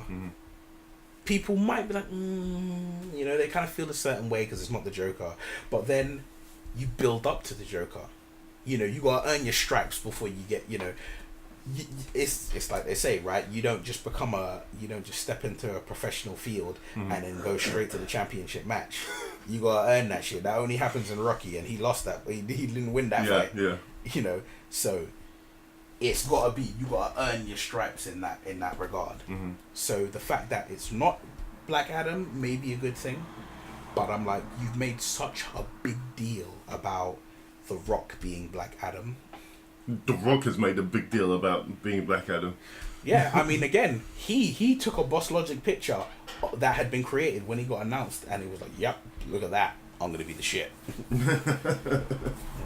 People might be like, you know, they kind of feel a certain way because it's not the Joker. But then you build up to the Joker. You know, you gotta earn your stripes before you get, you know, it's like they say, right? You don't just step into a professional field and then go straight to the championship match. You gotta earn that shit. That only happens in Rocky, and he lost that. He didn't win that fight. You know, so it's gotta be, you gotta earn your stripes in that regard. So the fact that it's not Black Adam may be a good thing, but I'm like, you've made such a big deal about The Rock being Black Adam. The Rock has made a big deal about being Black Adam. Yeah, I mean, again, he took a Boss Logic picture that had been created when he got announced, and he was like, "Yep, look at that, I'm gonna be the shit." All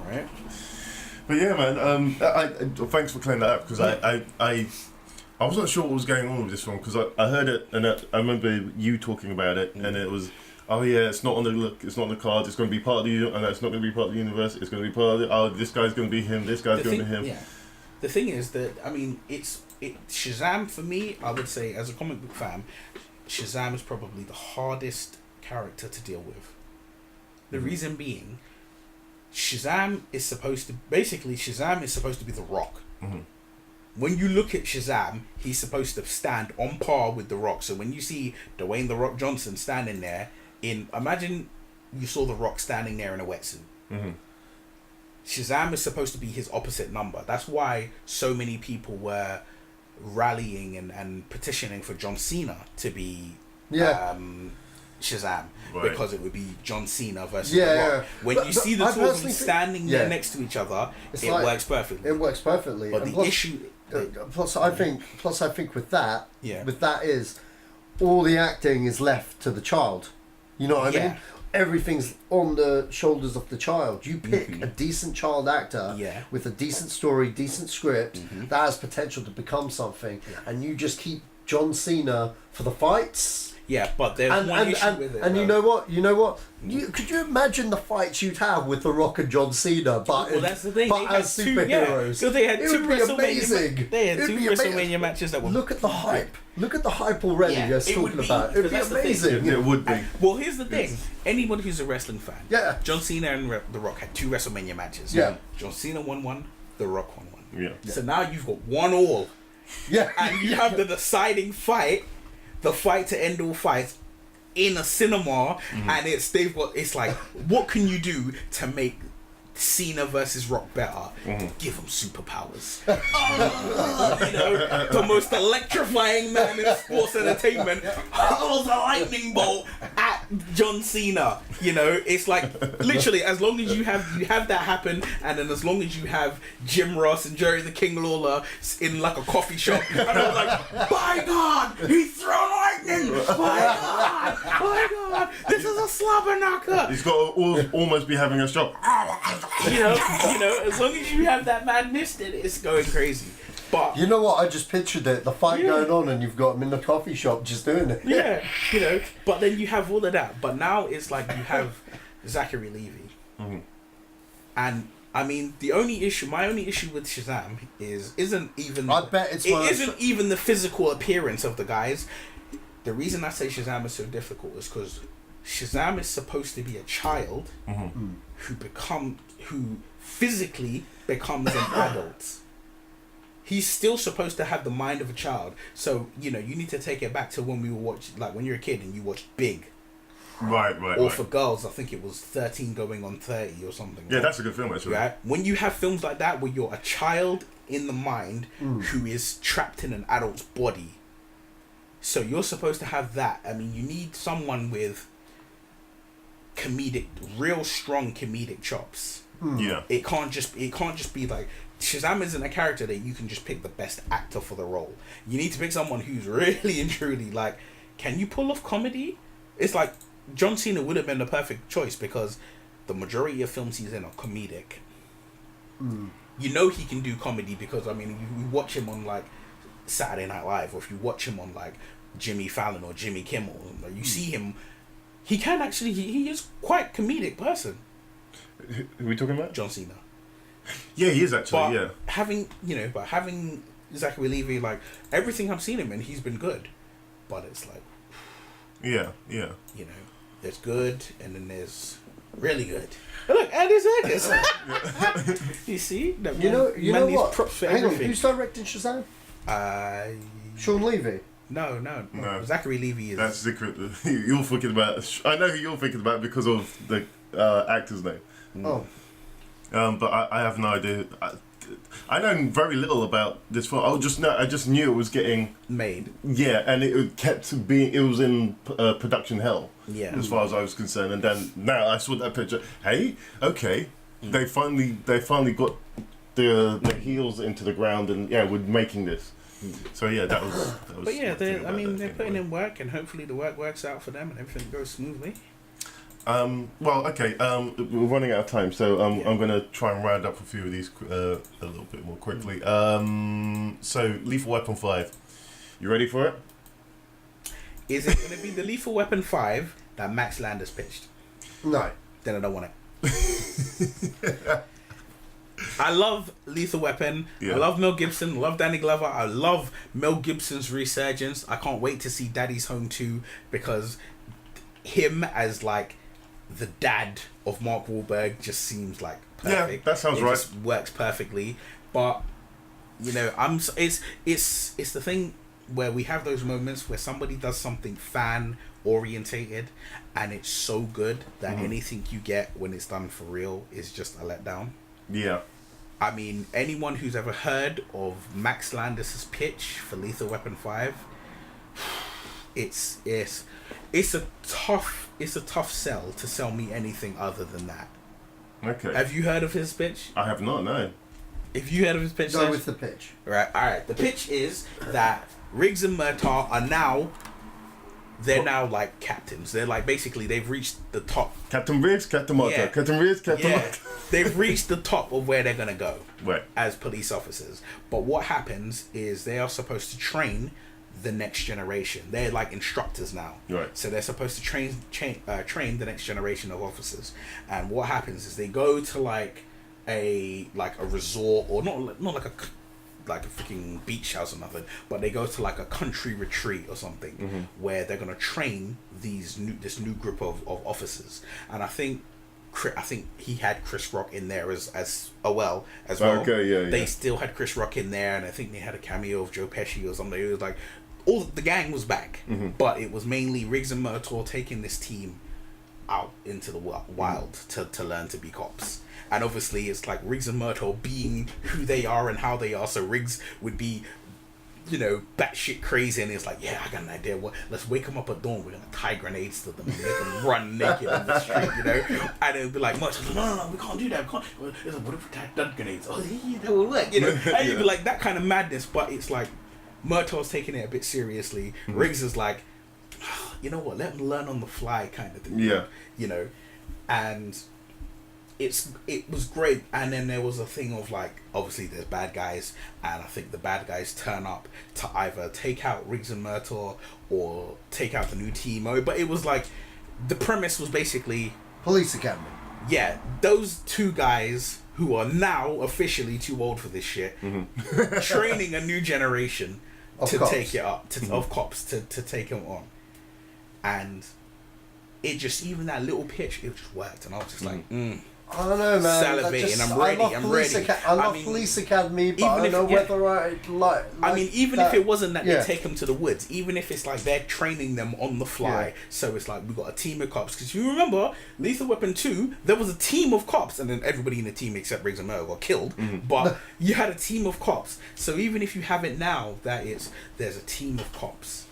right. But yeah, man. Thanks for clearing that up, because I wasn't sure what was going on with this one, because I heard it and I remember you talking about it, and it was, oh yeah, it's not on the cards. It's going to be part of the, and it's not going to be part of the universe. It's going to be part of this guy's going to be him. This guy's going to be him. Yeah. The thing is that, I mean, Shazam for me, I would say, as a comic book fan, Shazam is probably the hardest character to deal with. The reason being, Shazam is supposed to be The Rock. When you look at Shazam, he's supposed to stand on par with The Rock. So when you see Dwayne The Rock Johnson standing there, imagine you saw The Rock standing there in a wetsuit. Shazam is supposed to be his opposite number. That's why so many people were rallying and petitioning for John Cena to be Shazam, because it would be John Cena versus The Rock. When you see the two of them standing there next to each other, works perfectly. It works perfectly. But the issue, plus I think with that, is all the acting is left to the child. You know what I mean? Everything's on the shoulders of the child. You pick a decent child actor with a decent story, decent script that has potential to become something, and you just keep John Cena for the fights. Yeah, but there's one issue with it. And you know what? Could you imagine the fights you'd have with The Rock and John Cena, but that's the thing. but as superheroes? So they had it two would be amazing. They had two WrestleMania matches that were. Look at the hype. Look at the hype already. Yeah, you're talking about. It'd be amazing. It would be. Well, here's the thing. Anyone who's a wrestling fan, yeah. John Cena and The Rock had two WrestleMania matches. Yeah. John Cena won one. The Rock won one. Yeah. So now you've got 1-1. Yeah. And you have the deciding fight, the fight to end all fights, in a cinema, and it's like, what can you do to make Cena versus Rock better? Give him superpowers. The most electrifying man in sports entertainment hurls a lightning bolt at John Cena. It's like literally, as long as you have that happen, and then as long as you have Jim Ross and Jerry the King Lawler in like a coffee shop, and I was like, by God, he's thrown lightning! By God, this is a slobber knocker. He's got to almost be having a stroke. As long as you have that madness, then it's going crazy. But you know what? I just pictured it, the fight going on, and you've got him in the coffee shop just doing it. Yeah, But then you have all of that. But now it's like you have Zachary Levy, and I mean my only issue with Shazam isn't even the physical appearance of the guys. The reason I say Shazam is so difficult is because Shazam is supposed to be a child who physically becomes an adult. He's still supposed to have the mind of a child. So, you need to take it back to when we were watching, like when you're a kid and you watched Big. Right. Or for girls, I think it was 13 going on 30 or something. Yeah, that's a good film, actually. Right? When you have films like that where you're a child in the mind who is trapped in an adult's body. So you're supposed to have that. I mean, you need someone with real strong comedic chops. Yeah. It can't just be like Shazam isn't a character that you can just pick the best actor for the role. You need to pick someone who's really and truly like, can you pull off comedy? It's like John Cena would have been the perfect choice because the majority of films he's in are comedic. He can do comedy because you watch him on like Saturday Night Live, or if you watch him on like Jimmy Fallon or Jimmy Kimmel, you see him. He can actually. He is quite comedic person. Who are we talking about? John Cena. Yeah, he is actually. But having Zachary Levy, like everything I've seen him in, he's been good. But it's like, yeah. There's good, and then there's really good. Look, Andy Serkis. You see, you know what? Props for Hang everything. on, who's directing Shazam? Sean Levy. No. Zachary Levy is. That's secret. You're thinking about. I know who you're thinking about because of the actor's name. Oh. But I have no idea. I know very little about this film. I just knew it was getting made. Yeah, and it kept being. It was in production hell. Yeah. As far as I was concerned, and then now I saw that picture. Hey, okay, they finally got the heels into the ground, and we're making this. So that was. But yeah, they're putting in work, and hopefully the work works out for them, and everything goes smoothly. Well, okay. We're running out of time, so I'm going to try and round up a few of these a little bit more quickly. So, Lethal Weapon 5. You ready for it? Is it going to be the Lethal Weapon 5 that Max Landis pitched? No. Then I don't want it. I love Lethal Weapon. Yeah. I love Mel Gibson. I love Danny Glover. I love Mel Gibson's resurgence. I can't wait to see Daddy's Home 2 because him as like the dad of Mark Wahlberg just seems like perfect. Yeah, that sounds right. Just works perfectly. But it's the thing where we have those moments where somebody does something fan orientated and it's so good that anything you get when it's done for real is just a letdown. Yeah. I mean, anyone who's ever heard of Max Landis' pitch for Lethal Weapon 5, it's a tough sell to sell me anything other than that. Okay. Have you heard of his pitch? I have not, no. If you heard of his pitch, go with the pitch. Right. All right. The pitch is that Riggs and Murtaugh are now like captains. They're like basically they've reached the top. Captain Riggs, Captain Murtaugh. Yeah. Captain Riggs, Captain Murtaugh. They've reached the top of where they're gonna go. Right. As police officers. But what happens is they are supposed to train the next generation. They're like instructors now. Right. So they're supposed to train the next generation of officers. And what happens is they go to like a resort, or not like a freaking beach house or nothing, but they go to like a country retreat or something, where they're gonna train this new group of officers. And I think he had Chris Rock in there as well. Okay, yeah. They still had Chris Rock in there, and I think they had a cameo of Joe Pesci or something. It was like all the gang was back, but it was mainly Riggs and Murtaugh taking this team out into the wild to learn to be cops. And obviously it's like Riggs and Murtaugh being who they are and how they are. So Riggs would be, batshit crazy, and it's like, yeah, I got an idea. Let's wake them up at dawn. We're gonna tie grenades to them and make them run naked in the street, And it would be like, Murtaugh, no, we can't do that. We can't. It's like, what if we tie dud grenades? Oh, yeah, that will work, And it'd be like that kind of madness. But it's like Murtaugh's taking it a bit seriously. Riggs is like, you know what? Let them learn on the fly, kind of thing. Yeah. And it was great. And then there was a thing of like, obviously there's bad guys, and I think the bad guys turn up to either take out Riggs and Murtaugh or take out the new team. But it was like, the premise was basically Police Academy. Yeah, those two guys who are now officially too old for this shit, training a new generation of cops. Take it up, of cops to take them on. And it just, even that little pitch, it just worked, and I was just like, I don't know, man. Salivating. I'm ready. I love Police Academy, but I don't know whether I like. I mean, even if it wasn't that they take them to the woods, even if it's like they're training them on the fly, so it's like we got a team of cops. Because you remember, Lethal Weapon 2, there was a team of cops, and then everybody in the team except Riggs and Murtaugh got killed. But you had a team of cops. So even if you have it now, there's a team of cops,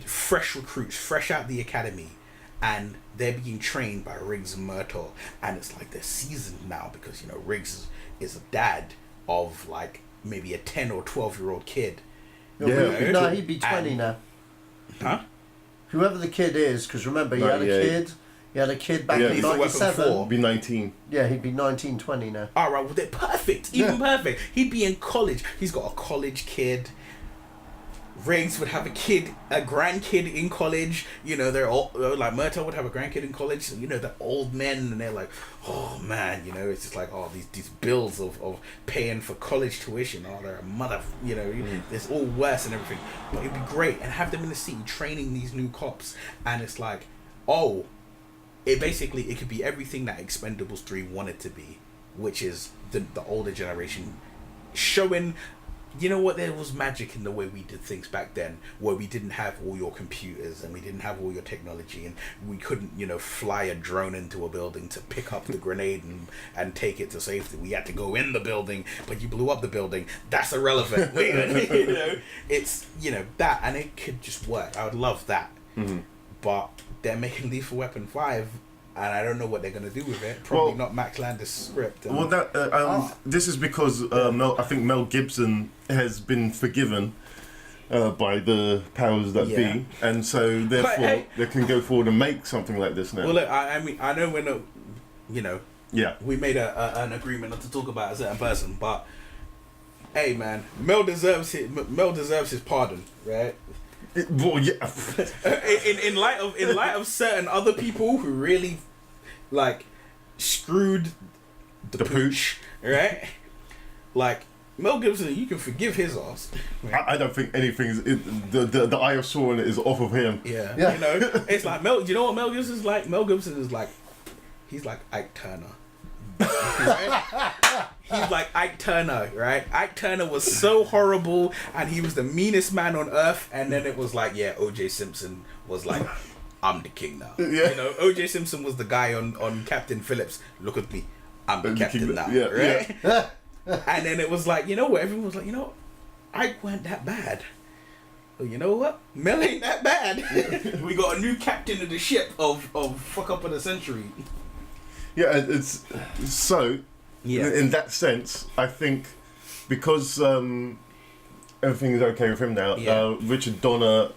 fresh recruits, fresh out the academy. And they're being trained by Riggs and Murtaugh, and it's like they're seasoned now because Riggs is a dad of like maybe a 10 or 12-year-old kid. No, he'd be 20 now. Huh? Whoever the kid is, because remember he had a kid. He had a kid back in '97. He'd be 19. Yeah, he'd be 19, 20 now. All right, well they're perfect, even perfect. He'd be in college. He's got a college kid. Riggs would have a grandkid in college. They're all like Murtaugh would have a grandkid in college. They're old men, and they're like, oh man, it's just like, oh, these bills of paying for college tuition. Oh, they're a mother. It's all worse and everything. But it'd be great, and have them in the city training these new cops. And it's like, it could be everything that Expendables 3 wanted to be, which is the older generation showing. There was magic in the way we did things back then, where we didn't have all your computers and we didn't have all your technology, and we couldn't, fly a drone into a building to pick up the grenade and take it to safety. We had to go in the building, but you blew up the building. That's irrelevant. It's, that, and it could just work. I would love that. But they're making Lethal Weapon 5, and I don't know what they're going to do with it. Probably not Max Landis' script. This is because I think Mel Gibson has been forgiven by the powers that be, and so therefore they can go forward and make something like this now. Well, look, I mean, I know we're not, we made an agreement not to talk about a certain person, but hey, man, Mel deserves his pardon, right? Well, yeah. in light of certain other people who really like screwed the pooch, right? Like Mel Gibson, you can forgive his ass. Right? I don't think anything's the eye of Sauron is off of him. Yeah. It's like you know what Mel Gibson is like? Mel Gibson is like, he's like Ike Turner. Right? He's like Ike Turner, right? Ike Turner was so horrible, and he was the meanest man on earth. And then it was like, O.J. Simpson was like, I'm the king now. O.J. Simpson was the guy on Captain Phillips. Look at me, I'm the captain now, right? Yeah. And then it was like, everyone was like, Ike weren't that bad. Well, you know what? Mel ain't that bad. We got a new captain of the ship of fuck up of the century. Yeah, it's so. Yeah. In that sense, I think because everything is okay with him now. Richard Donner,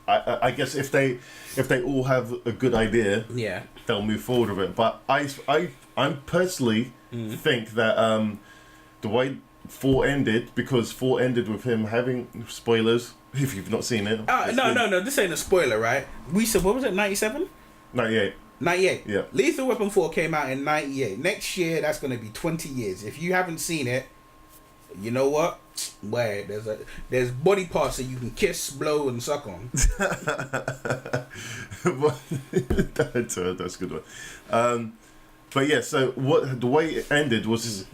I guess if they all have a good idea, they'll move forward with it. But I personally think that the way 4 ended, because 4 ended with him having spoilers. If you've not seen it, no, this ain't a spoiler, right? We said, what was it, 97? 98. 98. Yeah. Lethal Weapon 4 came out in 98. Next year, that's going to be 20 years. If you haven't seen it, you know what? Wait, there's body parts that you can kiss, blow, and suck on. That's a good one. But yeah, so the way it ended was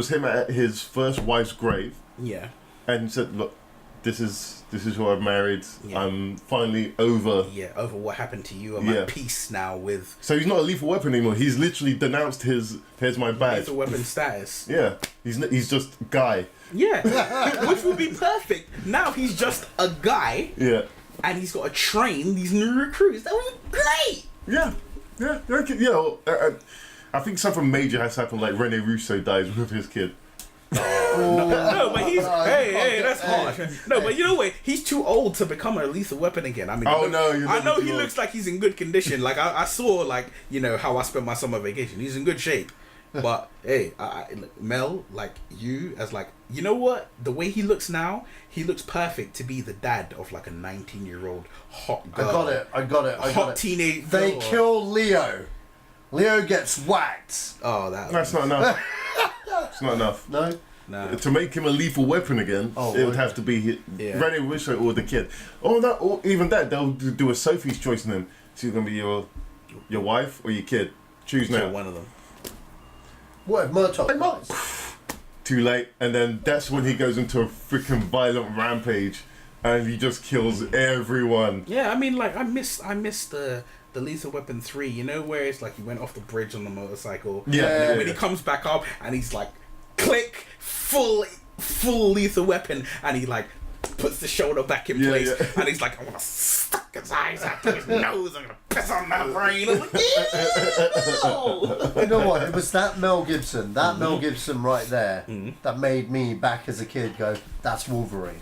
him at his first wife's grave. Yeah. And he said, "Look, this is who I've married. Yeah. I'm finally over." Yeah, over what happened to you. I'm at peace now with. So he's not a lethal weapon anymore. He's literally denounced here's my badge. Lethal weapon status. Yeah, he's just guy. Yeah, which would be perfect. Now he's just a guy. Yeah. And he's got to train these new recruits. That would be great. Yeah. I think something major has happened, like Rene Russo dies with his kid. No, but he's hey, that's harsh. No, but you know what? He's too old to become a lethal weapon again. I mean, I know he looks like he's in good condition. Like I saw, like, you know, how I spent my summer vacation. He's in good shape. But hey, Mel, like, you as, like, you know what? The way he looks now, he looks perfect to be the dad of like a 19-year-old hot girl. I got it. Hot teenage girl. They kill Leo. Leo gets whacked. Oh, that's not enough. It's not enough. No. To make him a lethal weapon again, it would have to be Rene Russo or the kid. Or even that, they'll do a Sophie's choice in him. So you're gonna be your wife or your kid. Choose now. One of them. What if Murtaugh dies? Too late, and then that's when he goes into a freaking violent rampage, and he just kills everyone. Yeah, I mean, like, I miss the Lethal Weapon 3. You know, where it's like he went off the bridge on the motorcycle. Yeah. When he comes back up and he's like, click, full lethal weapon, and he like puts the shoulder back in place, and he's like, I'm gonna stuck his eyes out to his nose, I'm gonna piss on my brain. I'm like, ew! You know what? It was that Mel Gibson, Mel Gibson right there, that made me back as a kid go, that's Wolverine.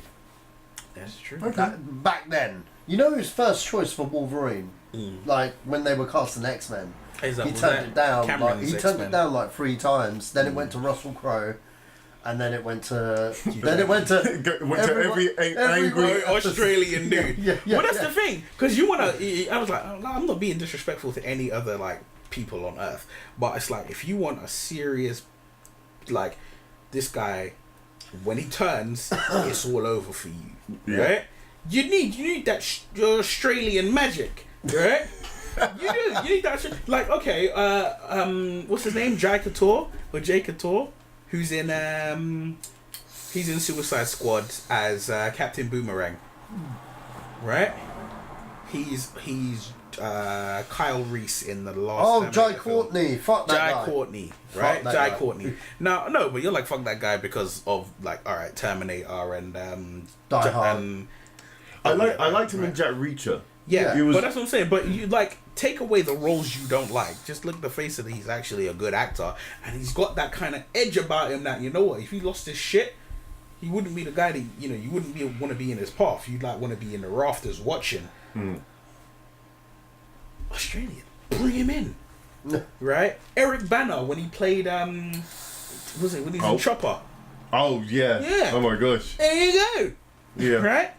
That's true. Okay. Back then, you know his first choice for Wolverine, like when they were casting X-Men, he turned it down. He turned it down like 3 times. Then it went to Russell Crowe. And then it went to. Every angry Australian dude. Yeah, but that's the thing, because you wanna. I was like, I'm not being disrespectful to any other like people on Earth, but it's like, if you want a serious, like, this guy, when he turns, it's all over for you, right? You need that Australian magic, right? You need that shit. Like, okay, what's his name? Jai Couture, who's in he's in Suicide Squad as Captain Boomerang, right? He's Kyle Reese in the last. Jai Courtney, fuck that guy. Jai Courtney, right? Jai Courtney. No, but you're like, fuck that guy because of, like, all right, Terminator and Die Hard. I liked him in Jack Reacher. Yeah, but that's what I'm saying. But you, like, take away the roles you don't like. Just look at the face of it. He's actually a good actor, and he's got that kind of edge about him that, you know what, if he lost his shit, he wouldn't be the guy that, you know, you wouldn't want to be in his path. You'd like want to be in the rafters watching. Australian, bring him in, right? Eric Bana, when he played when he's in Chopper. Oh yeah. Oh my gosh. There you go. Yeah. Right.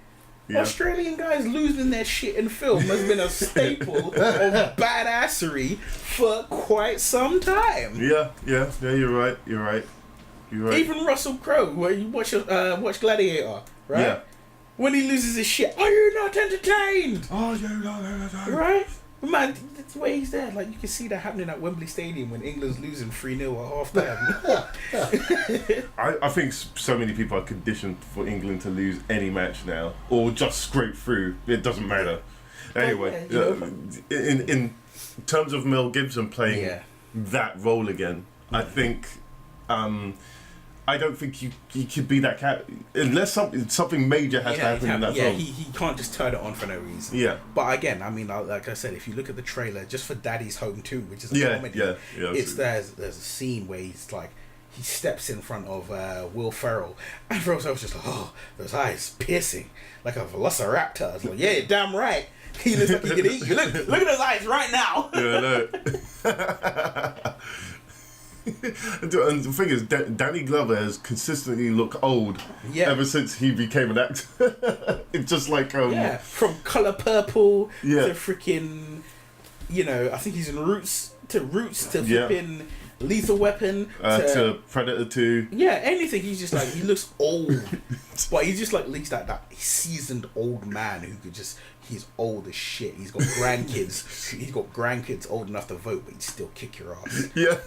Yeah. Australian guys losing their shit in film has been a staple of badassery for quite some time. Yeah, you're right. Even Russell Crowe, where you watch Gladiator, right? Yeah. When he loses his shit, are you not entertained? Oh, you're not entertained. Right? Man, that's the way he's there. Like, you can see that happening at Wembley Stadium when England's losing 3-0 at half-time. I think so many people are conditioned for England to lose any match now, or just scrape through. It doesn't matter. Anyway, in terms of Mel Gibson playing that role again, I think I don't think you could be that cat unless something major has to happen in that film. He can't just turn it on for no reason. Yeah. But again, I mean, like I said, if you look at the trailer, just for Daddy's Home 2, which is a comedy, there's a scene where he's like, he steps in front of Will Ferrell, and Ferrell's just like, oh, those eyes piercing like a velociraptor. I was like, yeah, damn right. He looks like he can eat you. Look at those eyes right now. Yeah, I know. And the thing is, Danny Glover has consistently looked old ever since he became an actor. It's just like from Color Purple to freaking, I think he's in Roots to flipping Lethal Weapon to Predator 2. Yeah, anything. He's just like, he looks old, but he's just like at least that seasoned old man who could just. He's old as shit. He's got grandkids. He's got grandkids old enough to vote, but he'd still kick your ass. Yeah.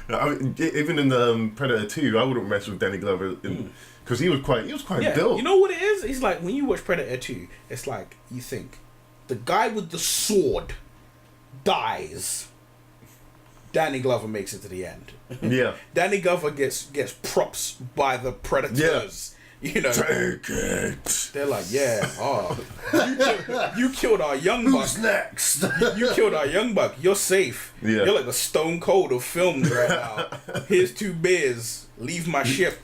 I mean, even in Predator 2, I wouldn't mess with Danny Glover because he was quite built. You know what it is? It's like when you watch Predator 2, it's like you think the guy with the sword dies. Danny Glover makes it to the end. Yeah. Danny Glover gets props by the Predators. Take it. They're like, you killed our young buck. Who's next? You killed our young buck. You're safe. Yeah. You're like the Stone Cold of films right now. Here's 2 beers. Leave my ship.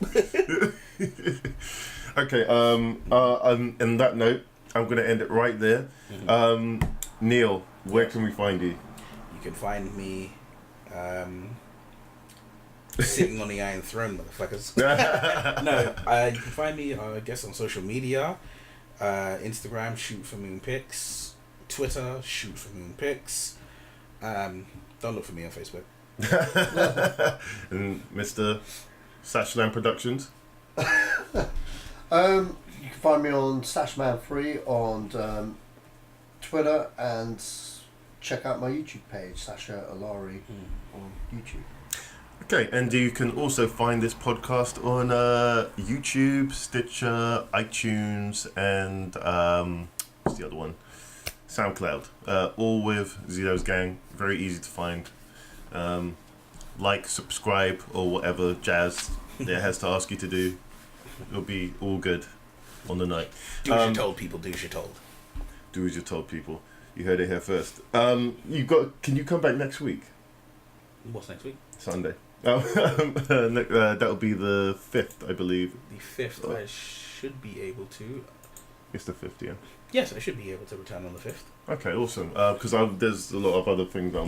Okay. On that note, I'm gonna end it right there. Neil, where can we find you? You can find me. Sitting on the Iron Throne, motherfuckers. No, you can find me, I guess, on social media. Instagram, Shoot for Moon Pics. Twitter, Shoot for Moon Pics. Don't look for me on Facebook. And Mr. Sashland Productions. You can find me on Stashman3 on Twitter, and check out my YouTube page, Sacha Allari on YouTube. Okay, and you can also find this podcast on YouTube, Stitcher, iTunes, and what's the other one? SoundCloud. All with Zedos Gang. Very easy to find. Like, subscribe, or whatever jazz there has to ask you to do. It'll be all good on the night. Do as you're told, people. Do as you're told. Do as you're told, people. You heard it here first. Can you come back next week? What's next week? Sunday. That'll be the 5th, I believe. The 5th, I should be able to. It's the 5th, yeah. Yes, I should be able to return on the 5th. Okay, awesome. Because there's a lot of other things. I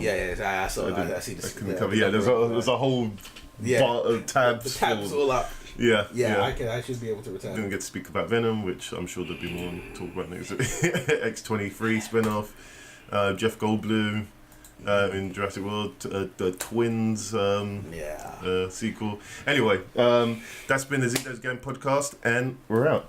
see this. Cover. Yeah, there's a whole bar of tabs. The tabs all up. Yeah. I should be able to return. Didn't get to speak about Venom, which I'm sure there'll be more to talk about next. X-23 spin-off. Jeff Goldblum. In Jurassic World, the Twins sequel. Anyway, that's been the Zedos Gang podcast, and we're out.